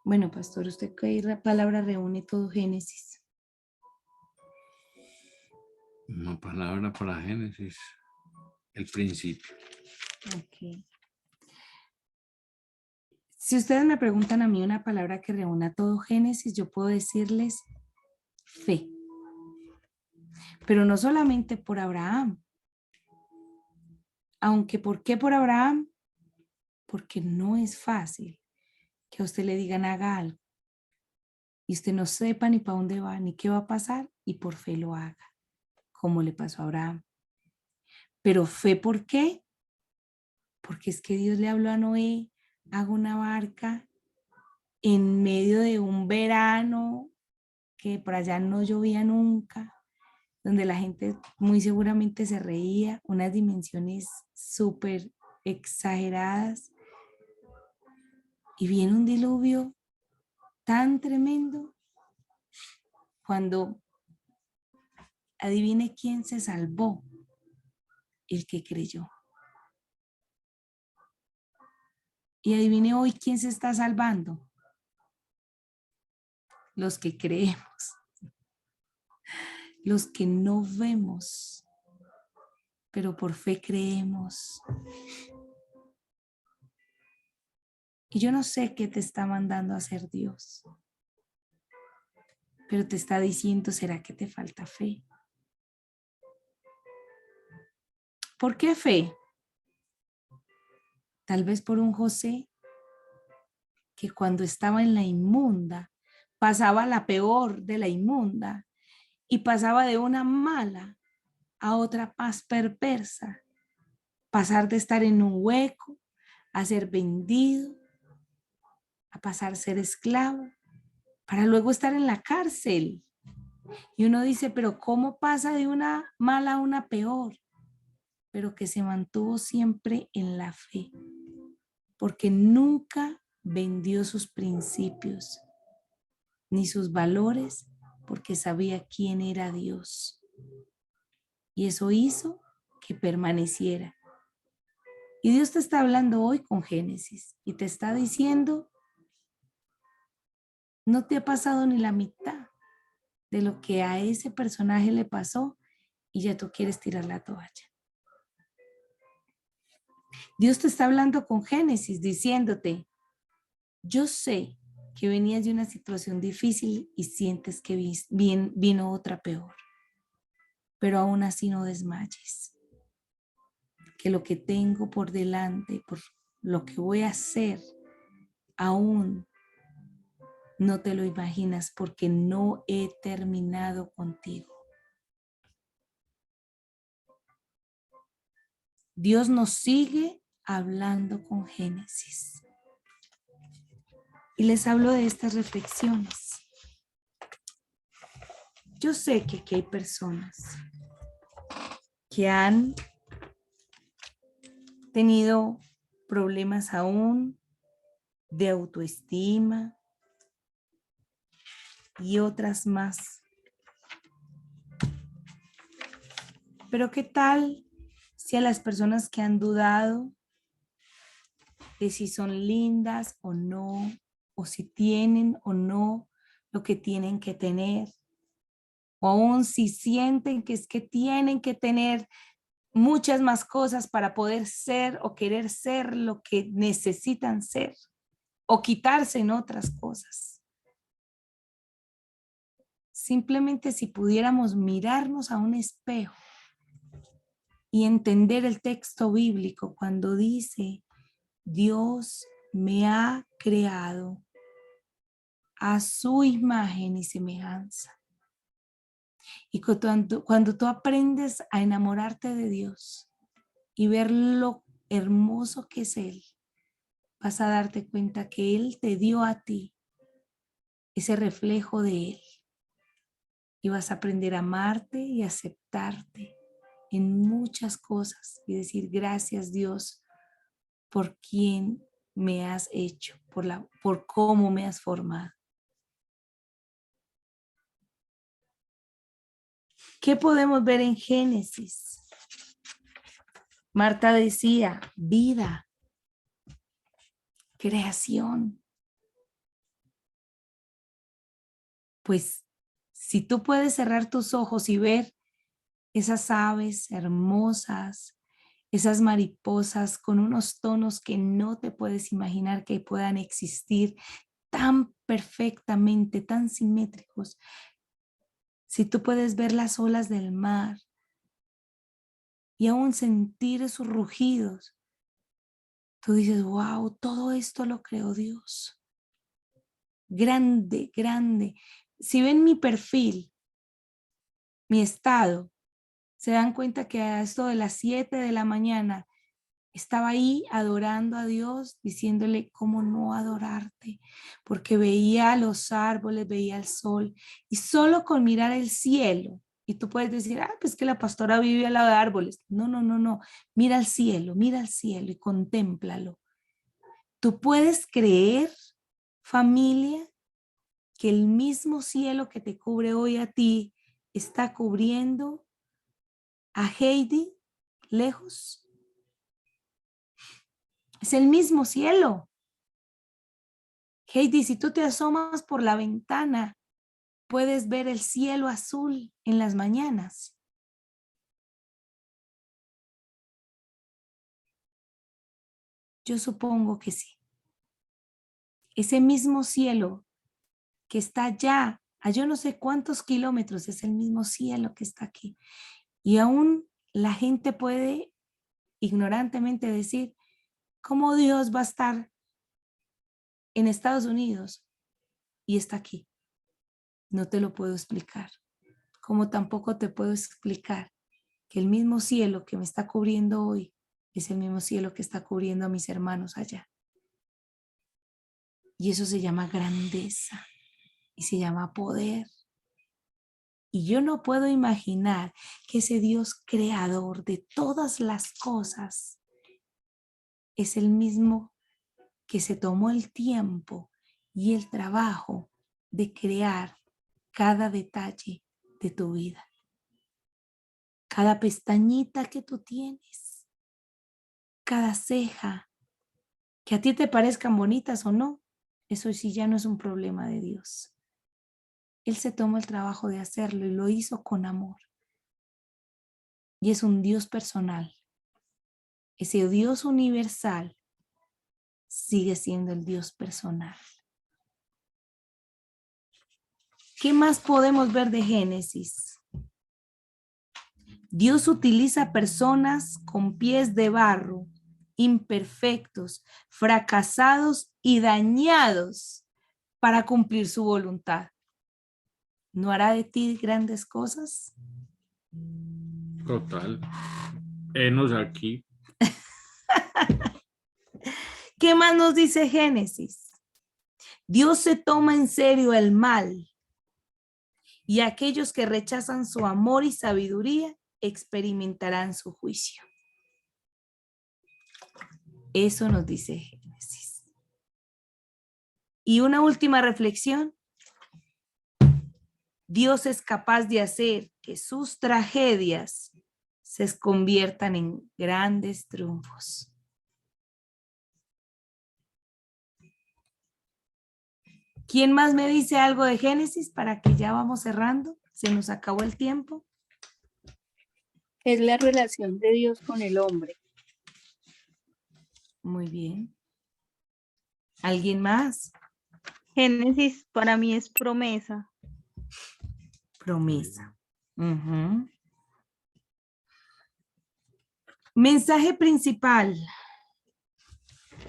bueno, pastor, ¿usted qué palabra reúne todo Génesis? Una palabra para Génesis, el principio. Ok. Si ustedes me preguntan a mí una palabra que reúna todo Génesis, yo puedo decirles fe. Pero no solamente por Abraham. Aunque, ¿por qué por Abraham? Porque no es fácil que a usted le digan haga algo y usted no sepa ni para dónde va ni qué va a pasar y por fe lo haga, como le pasó a Abraham. Pero fe, ¿por qué? Porque es que Dios le habló a Noé, haga una barca en medio de un verano que por allá no llovía nunca, donde la gente muy seguramente se reía, unas dimensiones súper exageradas. Y viene un diluvio tan tremendo cuando adivine quién se salvó, el que creyó. Y adivine hoy quién se está salvando, los que creemos, los que no vemos, pero por fe creemos. Y yo no sé qué te está mandando a hacer Dios, pero te está diciendo, ¿será que te falta fe? ¿Por qué fe? Tal vez por un José que cuando estaba en la inmunda, pasaba la peor de la inmunda y pasaba de una mala a otra paz perversa, pasar de estar en un hueco a ser vendido, a pasar a ser esclavo, para luego estar en la cárcel. Y uno dice, pero ¿cómo pasa de una mala a una peor? Pero que se mantuvo siempre en la fe, porque nunca vendió sus principios ni sus valores, porque sabía quién era Dios. Y eso hizo que permaneciera. Y Dios te está hablando hoy con Génesis y te está diciendo, no te ha pasado ni la mitad de lo que a ese personaje le pasó y ya tú quieres tirar la toalla. Dios te está hablando con Génesis diciéndote, yo sé que venías de una situación difícil y sientes que vino otra peor, pero aún así no desmayes. Que lo que tengo por delante, por lo que voy a hacer, aún no te lo imaginas porque no he terminado contigo. Dios nos sigue hablando con Génesis. Y les hablo de estas reflexiones. Yo sé que aquí hay personas que han tenido problemas aún de autoestima, y otras más. Pero ¿qué tal si a las personas que han dudado de si son lindas o no, o si tienen o no lo que tienen que tener, o aún si sienten que es que tienen que tener muchas más cosas para poder ser o querer ser lo que necesitan ser, o quitarse en otras cosas? Simplemente si pudiéramos mirarnos a un espejo y entender el texto bíblico cuando dice, Dios me ha creado a su imagen y semejanza. Y cuando tú aprendes a enamorarte de Dios y ver lo hermoso que es Él, vas a darte cuenta que Él te dio a ti ese reflejo de Él. Y vas a aprender a amarte y aceptarte en muchas cosas y decir gracias Dios por quien me has hecho, por cómo me has formado. ¿Qué podemos ver en Génesis? Marta decía, vida, creación. Pues si tú puedes cerrar tus ojos y ver esas aves hermosas, esas mariposas con unos tonos que no te puedes imaginar que puedan existir tan perfectamente, tan simétricos. Si tú puedes ver las olas del mar y aún sentir esos rugidos, tú dices, wow, todo esto lo creó Dios. Grande, grande. Si ven mi perfil, mi estado, se dan cuenta que a esto de las 7 de la mañana estaba ahí adorando a Dios, diciéndole cómo no adorarte, porque veía los árboles, veía el sol, y solo con mirar el cielo, y tú puedes decir, pues que la pastora vive al lado de árboles. No, no, no, no. Mira al cielo y contémplalo. Tú puedes creer, familia, que el mismo cielo que te cubre hoy a ti está cubriendo a Heidi lejos. Es el mismo cielo. Heidi, si tú te asomas por la ventana, puedes ver el cielo azul en las mañanas. Yo supongo que sí. Ese mismo cielo que está allá, a yo no sé cuántos kilómetros, es el mismo cielo que está aquí. Y aún la gente puede ignorantemente decir, ¿cómo Dios va a estar en Estados Unidos y está aquí? No te lo puedo explicar. Como tampoco te puedo explicar que el mismo cielo que me está cubriendo hoy es el mismo cielo que está cubriendo a mis hermanos allá. Y eso se llama grandeza y se llama poder. Y yo no puedo imaginar que ese Dios creador de todas las cosas es el mismo que se tomó el tiempo y el trabajo de crear cada detalle de tu vida. Cada pestañita que tú tienes, cada ceja, que a ti te parezcan bonitas o no, eso sí ya no es un problema de Dios. Él se tomó el trabajo de hacerlo y lo hizo con amor. Y es un Dios personal. Ese Dios universal sigue siendo el Dios personal. ¿Qué más podemos ver de Génesis? Dios utiliza personas con pies de barro, imperfectos, fracasados y dañados para cumplir su voluntad. ¿No hará de ti grandes cosas? Total. Enos aquí. ¿Qué más nos dice Génesis? Dios se toma en serio el mal y aquellos que rechazan su amor y sabiduría experimentarán su juicio. Eso nos dice Génesis. Y una última reflexión. Dios es capaz de hacer que sus tragedias se conviertan en grandes triunfos. ¿Quién más me dice algo de Génesis para que ya vamos cerrando? Se nos acabó el tiempo. Es la relación de Dios con el hombre. Muy bien. ¿Alguien más? Génesis para mí es promesa. Promesa. Ujú. Mensaje principal.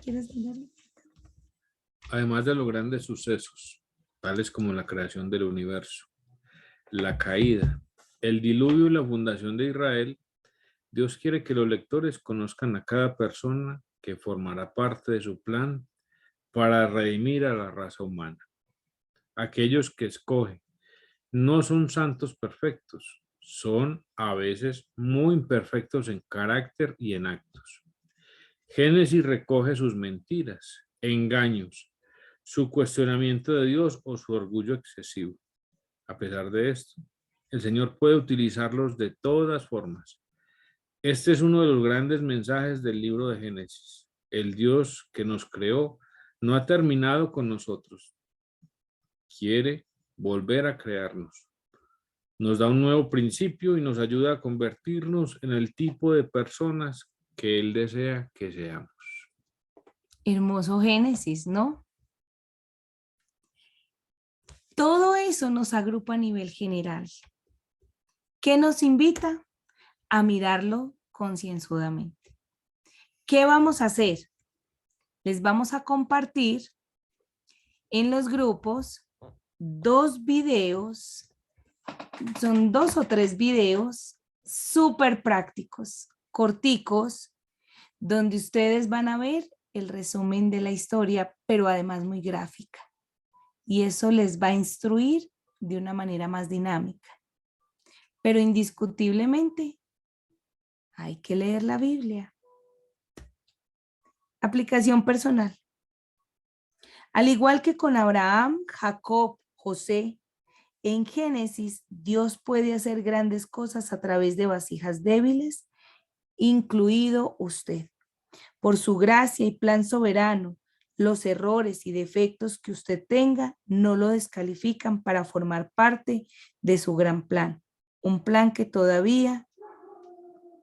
¿Quieres leerlo? Además de los grandes sucesos, tales como la creación del universo, la caída, el diluvio y la fundación de Israel, Dios quiere que los lectores conozcan a cada persona que formará parte de su plan para redimir a la raza humana. Aquellos que escoge no son santos perfectos, son a veces muy imperfectos en carácter y en actos. Génesis recoge sus mentiras, engaños, su cuestionamiento de Dios o su orgullo excesivo. A pesar de esto, el Señor puede utilizarlos de todas formas. Este es uno de los grandes mensajes del libro de Génesis. El Dios que nos creó no ha terminado con nosotros. Quiere volver a crearnos. Nos da un nuevo principio y nos ayuda a convertirnos en el tipo de personas que Él desea que seamos. Hermoso Génesis, ¿no? Todo eso nos agrupa a nivel general. ¿Qué nos invita? A mirarlo concienzudamente. ¿Qué vamos a hacer? Les vamos a compartir en los grupos 2 videos, son 2 o 3 videos súper prácticos, corticos, donde ustedes van a ver el resumen de la historia, pero además muy gráfica. Y eso les va a instruir de una manera más dinámica. Pero indiscutiblemente hay que leer la Biblia. Aplicación personal. Al igual que con Abraham, Jacob, José, en Génesis, Dios puede hacer grandes cosas a través de vasijas débiles, incluido usted. Por su gracia y plan soberano, los errores y defectos que usted tenga no lo descalifican para formar parte de su gran plan. Un plan que todavía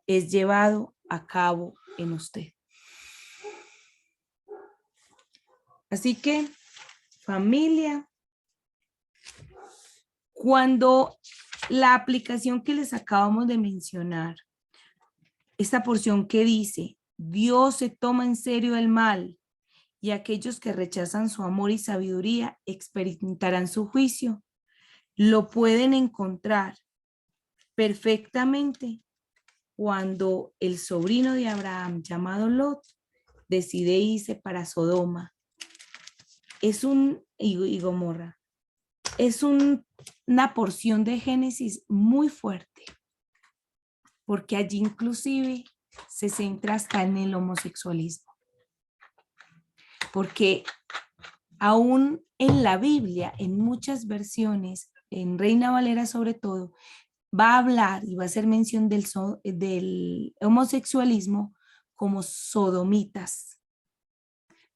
es llevado a cabo en usted. Así que, familia, cuando la aplicación que les acabamos de mencionar, esta porción que dice, Dios se toma en serio el mal y aquellos que rechazan su amor y sabiduría experimentarán su juicio, lo pueden encontrar perfectamente cuando el sobrino de Abraham, llamado Lot, decide irse para Sodoma. Y Gomorra. Es una porción de Génesis muy fuerte, porque allí inclusive se centra hasta en el homosexualismo. Porque aún en la Biblia, en muchas versiones, en Reina Valera sobre todo, va a hablar y va a hacer mención del homosexualismo como sodomitas,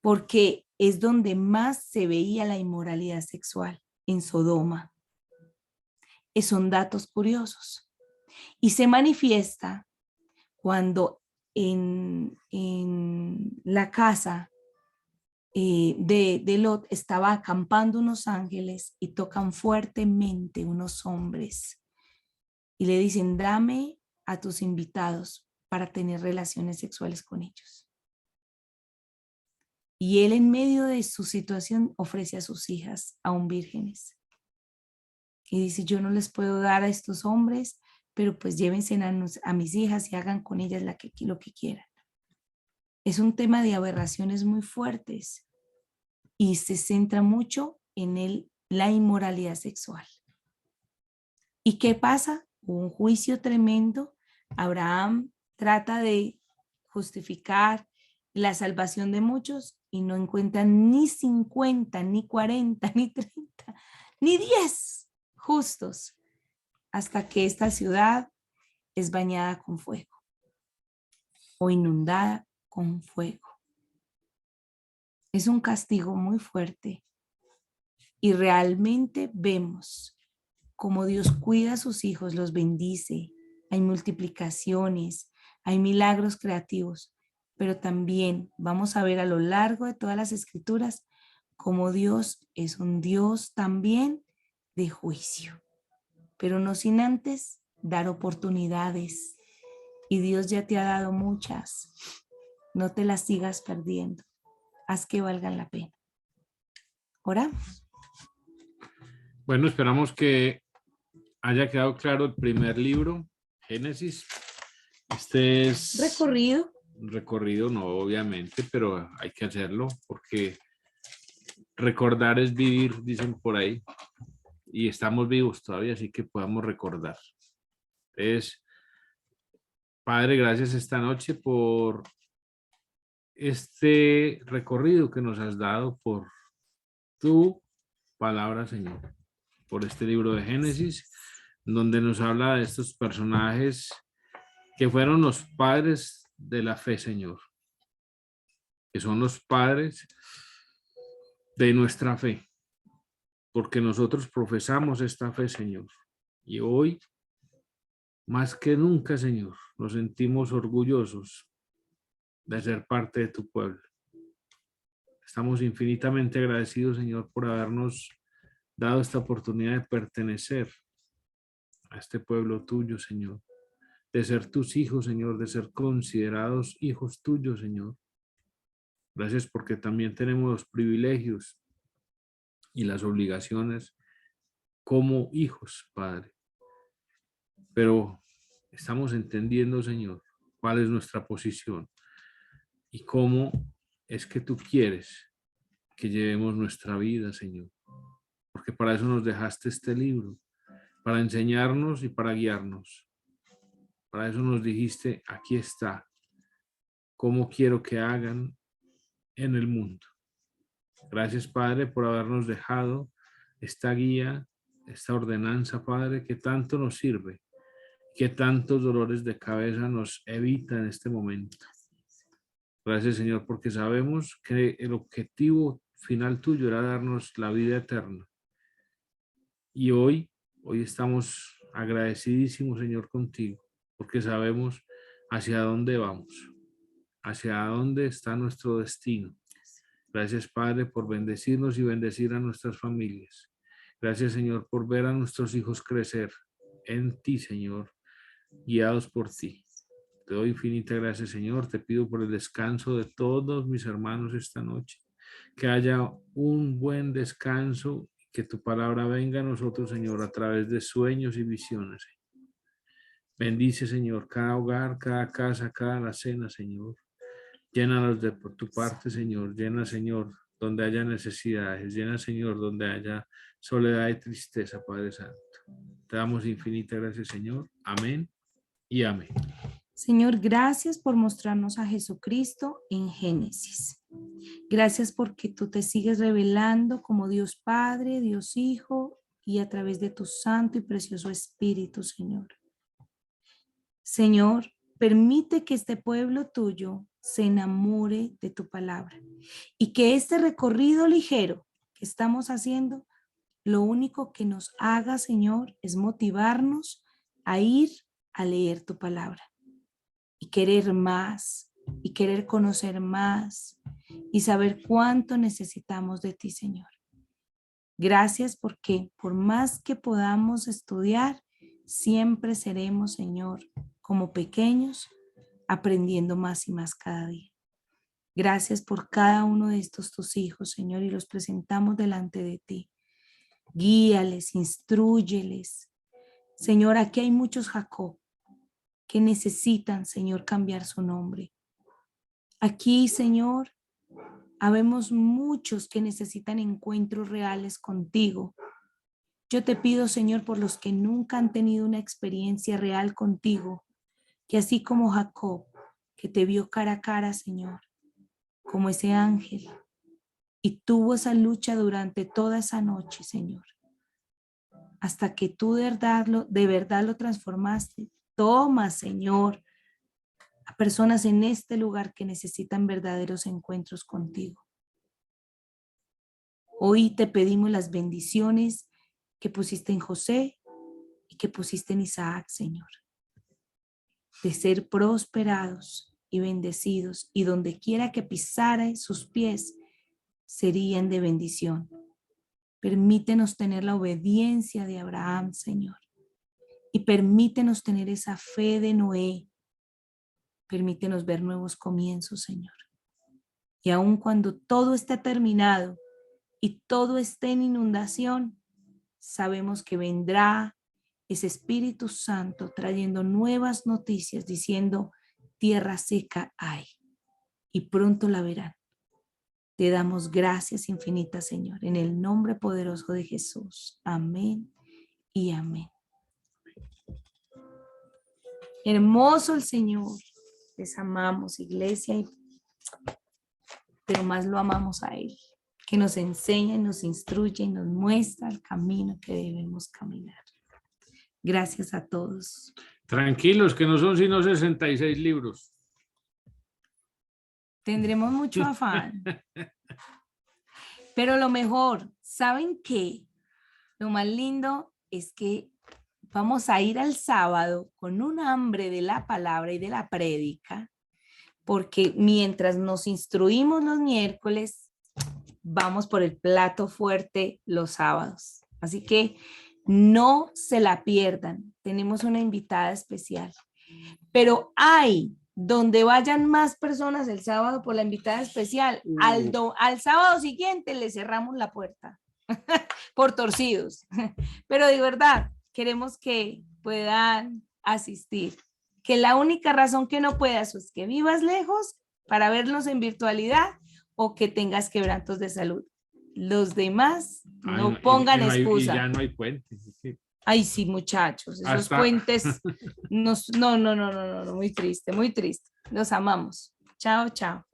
porque es donde más se veía la inmoralidad sexual, en Sodoma. Son datos curiosos. Y se manifiesta cuando en la casa de Lot estaba acampando unos ángeles y tocan fuertemente unos hombres y le dicen, dame a tus invitados para tener relaciones sexuales con ellos. Y él en medio de su situación ofrece a sus hijas aún vírgenes. Y dice, yo no les puedo dar a estos hombres, pero pues llévense a mis hijas y hagan con ellas lo que quieran. Es un tema de aberraciones muy fuertes y se centra mucho en la inmoralidad sexual. ¿Y qué pasa? Un juicio tremendo. Abraham trata de justificar la salvación de muchos y no encuentra ni 50, ni 40, ni 30, ni 10 justos, hasta que esta ciudad es bañada con fuego o inundada con fuego. Es un castigo muy fuerte y realmente vemos cómo Dios cuida a sus hijos, los bendice. Hay multiplicaciones, hay milagros creativos, pero también vamos a ver a lo largo de todas las escrituras cómo Dios es un Dios también de juicio, pero no sin antes dar oportunidades. Y Dios ya te ha dado muchas. No te las sigas perdiendo. Haz que valgan la pena. Oramos. Bueno, esperamos que haya quedado claro el primer libro, Génesis. Este es Recorrido. un recorrido, no obviamente, pero hay que hacerlo porque recordar es vivir, dicen por ahí, y estamos vivos todavía, así que podamos recordar. Entonces, Padre, gracias esta noche por este recorrido que nos has dado, por tu palabra, Señor, por este libro de Génesis, donde nos habla de estos personajes que fueron los padres de la fe, Señor, que son los padres de nuestra fe, porque nosotros profesamos esta fe, Señor, y hoy, más que nunca, Señor, nos sentimos orgullosos de ser parte de tu pueblo. Estamos infinitamente agradecidos, Señor, por habernos dado esta oportunidad de pertenecer a este pueblo tuyo, Señor, de ser tus hijos, Señor, de ser considerados hijos tuyos, Señor. Gracias porque también tenemos los privilegios y las obligaciones como hijos, Padre. Pero estamos entendiendo, Señor, cuál es nuestra posición y cómo es que tú quieres que llevemos nuestra vida, Señor. Porque para eso nos dejaste este libro, para enseñarnos y para guiarnos. Para eso nos dijiste, aquí está, cómo quiero que hagan en el mundo. Gracias, Padre, por habernos dejado esta guía, esta ordenanza, Padre, que tanto nos sirve, que tantos dolores de cabeza nos evita en este momento. Gracias, Señor, porque sabemos que el objetivo final tuyo era darnos la vida eterna. Y hoy estamos agradecidísimos, Señor, contigo, porque sabemos hacia dónde vamos, hacia dónde está nuestro destino. Gracias, Padre, por bendecirnos y bendecir a nuestras familias. Gracias, Señor, por ver a nuestros hijos crecer en ti, Señor, guiados por ti. Te doy infinitas gracias, Señor. Te pido por el descanso de todos mis hermanos esta noche. Que haya un buen descanso, que tu palabra venga a nosotros, Señor, a través de sueños y visiones. Bendice, Señor, cada hogar, cada casa, cada alacena, Señor. Llénalos de por tu parte, Señor. Llena, Señor, donde haya necesidades. Llena, Señor, donde haya soledad y tristeza, Padre Santo. Te damos infinitas gracias, Señor. Amén y amén. Señor, gracias por mostrarnos a Jesucristo en Génesis. Gracias porque tú te sigues revelando como Dios Padre, Dios Hijo y a través de tu Santo y Precioso Espíritu, Señor. Señor, permite que este pueblo tuyo se enamore de tu palabra y que este recorrido ligero que estamos haciendo, lo único que nos haga, Señor, es motivarnos a ir a leer tu palabra y querer más y querer conocer más y saber cuánto necesitamos de ti, Señor. Gracias porque por más que podamos estudiar, siempre seremos, Señor, como pequeños, aprendiendo más y más cada día. Gracias por cada uno de estos tus hijos, Señor, y los presentamos delante de ti. Guíales, instrúyeles. Señor, aquí hay muchos Jacob que necesitan, Señor, cambiar su nombre. Aquí, Señor, habemos muchos que necesitan encuentros reales contigo. Yo te pido, Señor, por los que nunca han tenido una experiencia real contigo, que así como Jacob, que te vio cara a cara, Señor, como ese ángel, y tuvo esa lucha durante toda esa noche, Señor. hasta que tú de verdad lo transformaste. Toma, Señor, a personas en este lugar que necesitan verdaderos encuentros contigo. Hoy te pedimos las bendiciones que pusiste en José y que pusiste en Isaac, Señor, de ser prosperados y bendecidos, y donde quiera que pisara sus pies serían de bendición. Permítenos tener la obediencia de Abraham, Señor, y permítenos tener esa fe de Noé. Permítenos ver nuevos comienzos, Señor. Y aun cuando todo esté terminado y todo esté en inundación, sabemos que vendrá ese Espíritu Santo trayendo nuevas noticias, diciendo: tierra seca hay, y pronto la verán. Te damos gracias infinitas, Señor, en el nombre poderoso de Jesús. Amén y amén. Hermoso el Señor. Les amamos, iglesia, pero más lo amamos a Él, que nos enseña, nos instruye y nos muestra el camino que debemos caminar. Gracias a todos. Tranquilos, que no son sino 66 libros. Tendremos mucho afán. Pero lo mejor, ¿saben qué? Lo más lindo es que vamos a ir al sábado con un hambre de la palabra y de la prédica, porque mientras nos instruimos los miércoles, vamos por el plato fuerte los sábados. Así que no se la pierdan. Tenemos una invitada especial. Pero donde vayan más personas el sábado por la invitada especial, al sábado siguiente le cerramos la puerta por torcidos. Pero de verdad, queremos que puedan asistir. Que la única razón que no puedas es que vivas lejos para verlos en virtualidad o que tengas quebrantos de salud. Los demás no pongan excusa. Y ya no hay puentes. Ay, sí, muchachos, esos puentes, no, muy triste, muy triste. Los amamos. Chao, chao.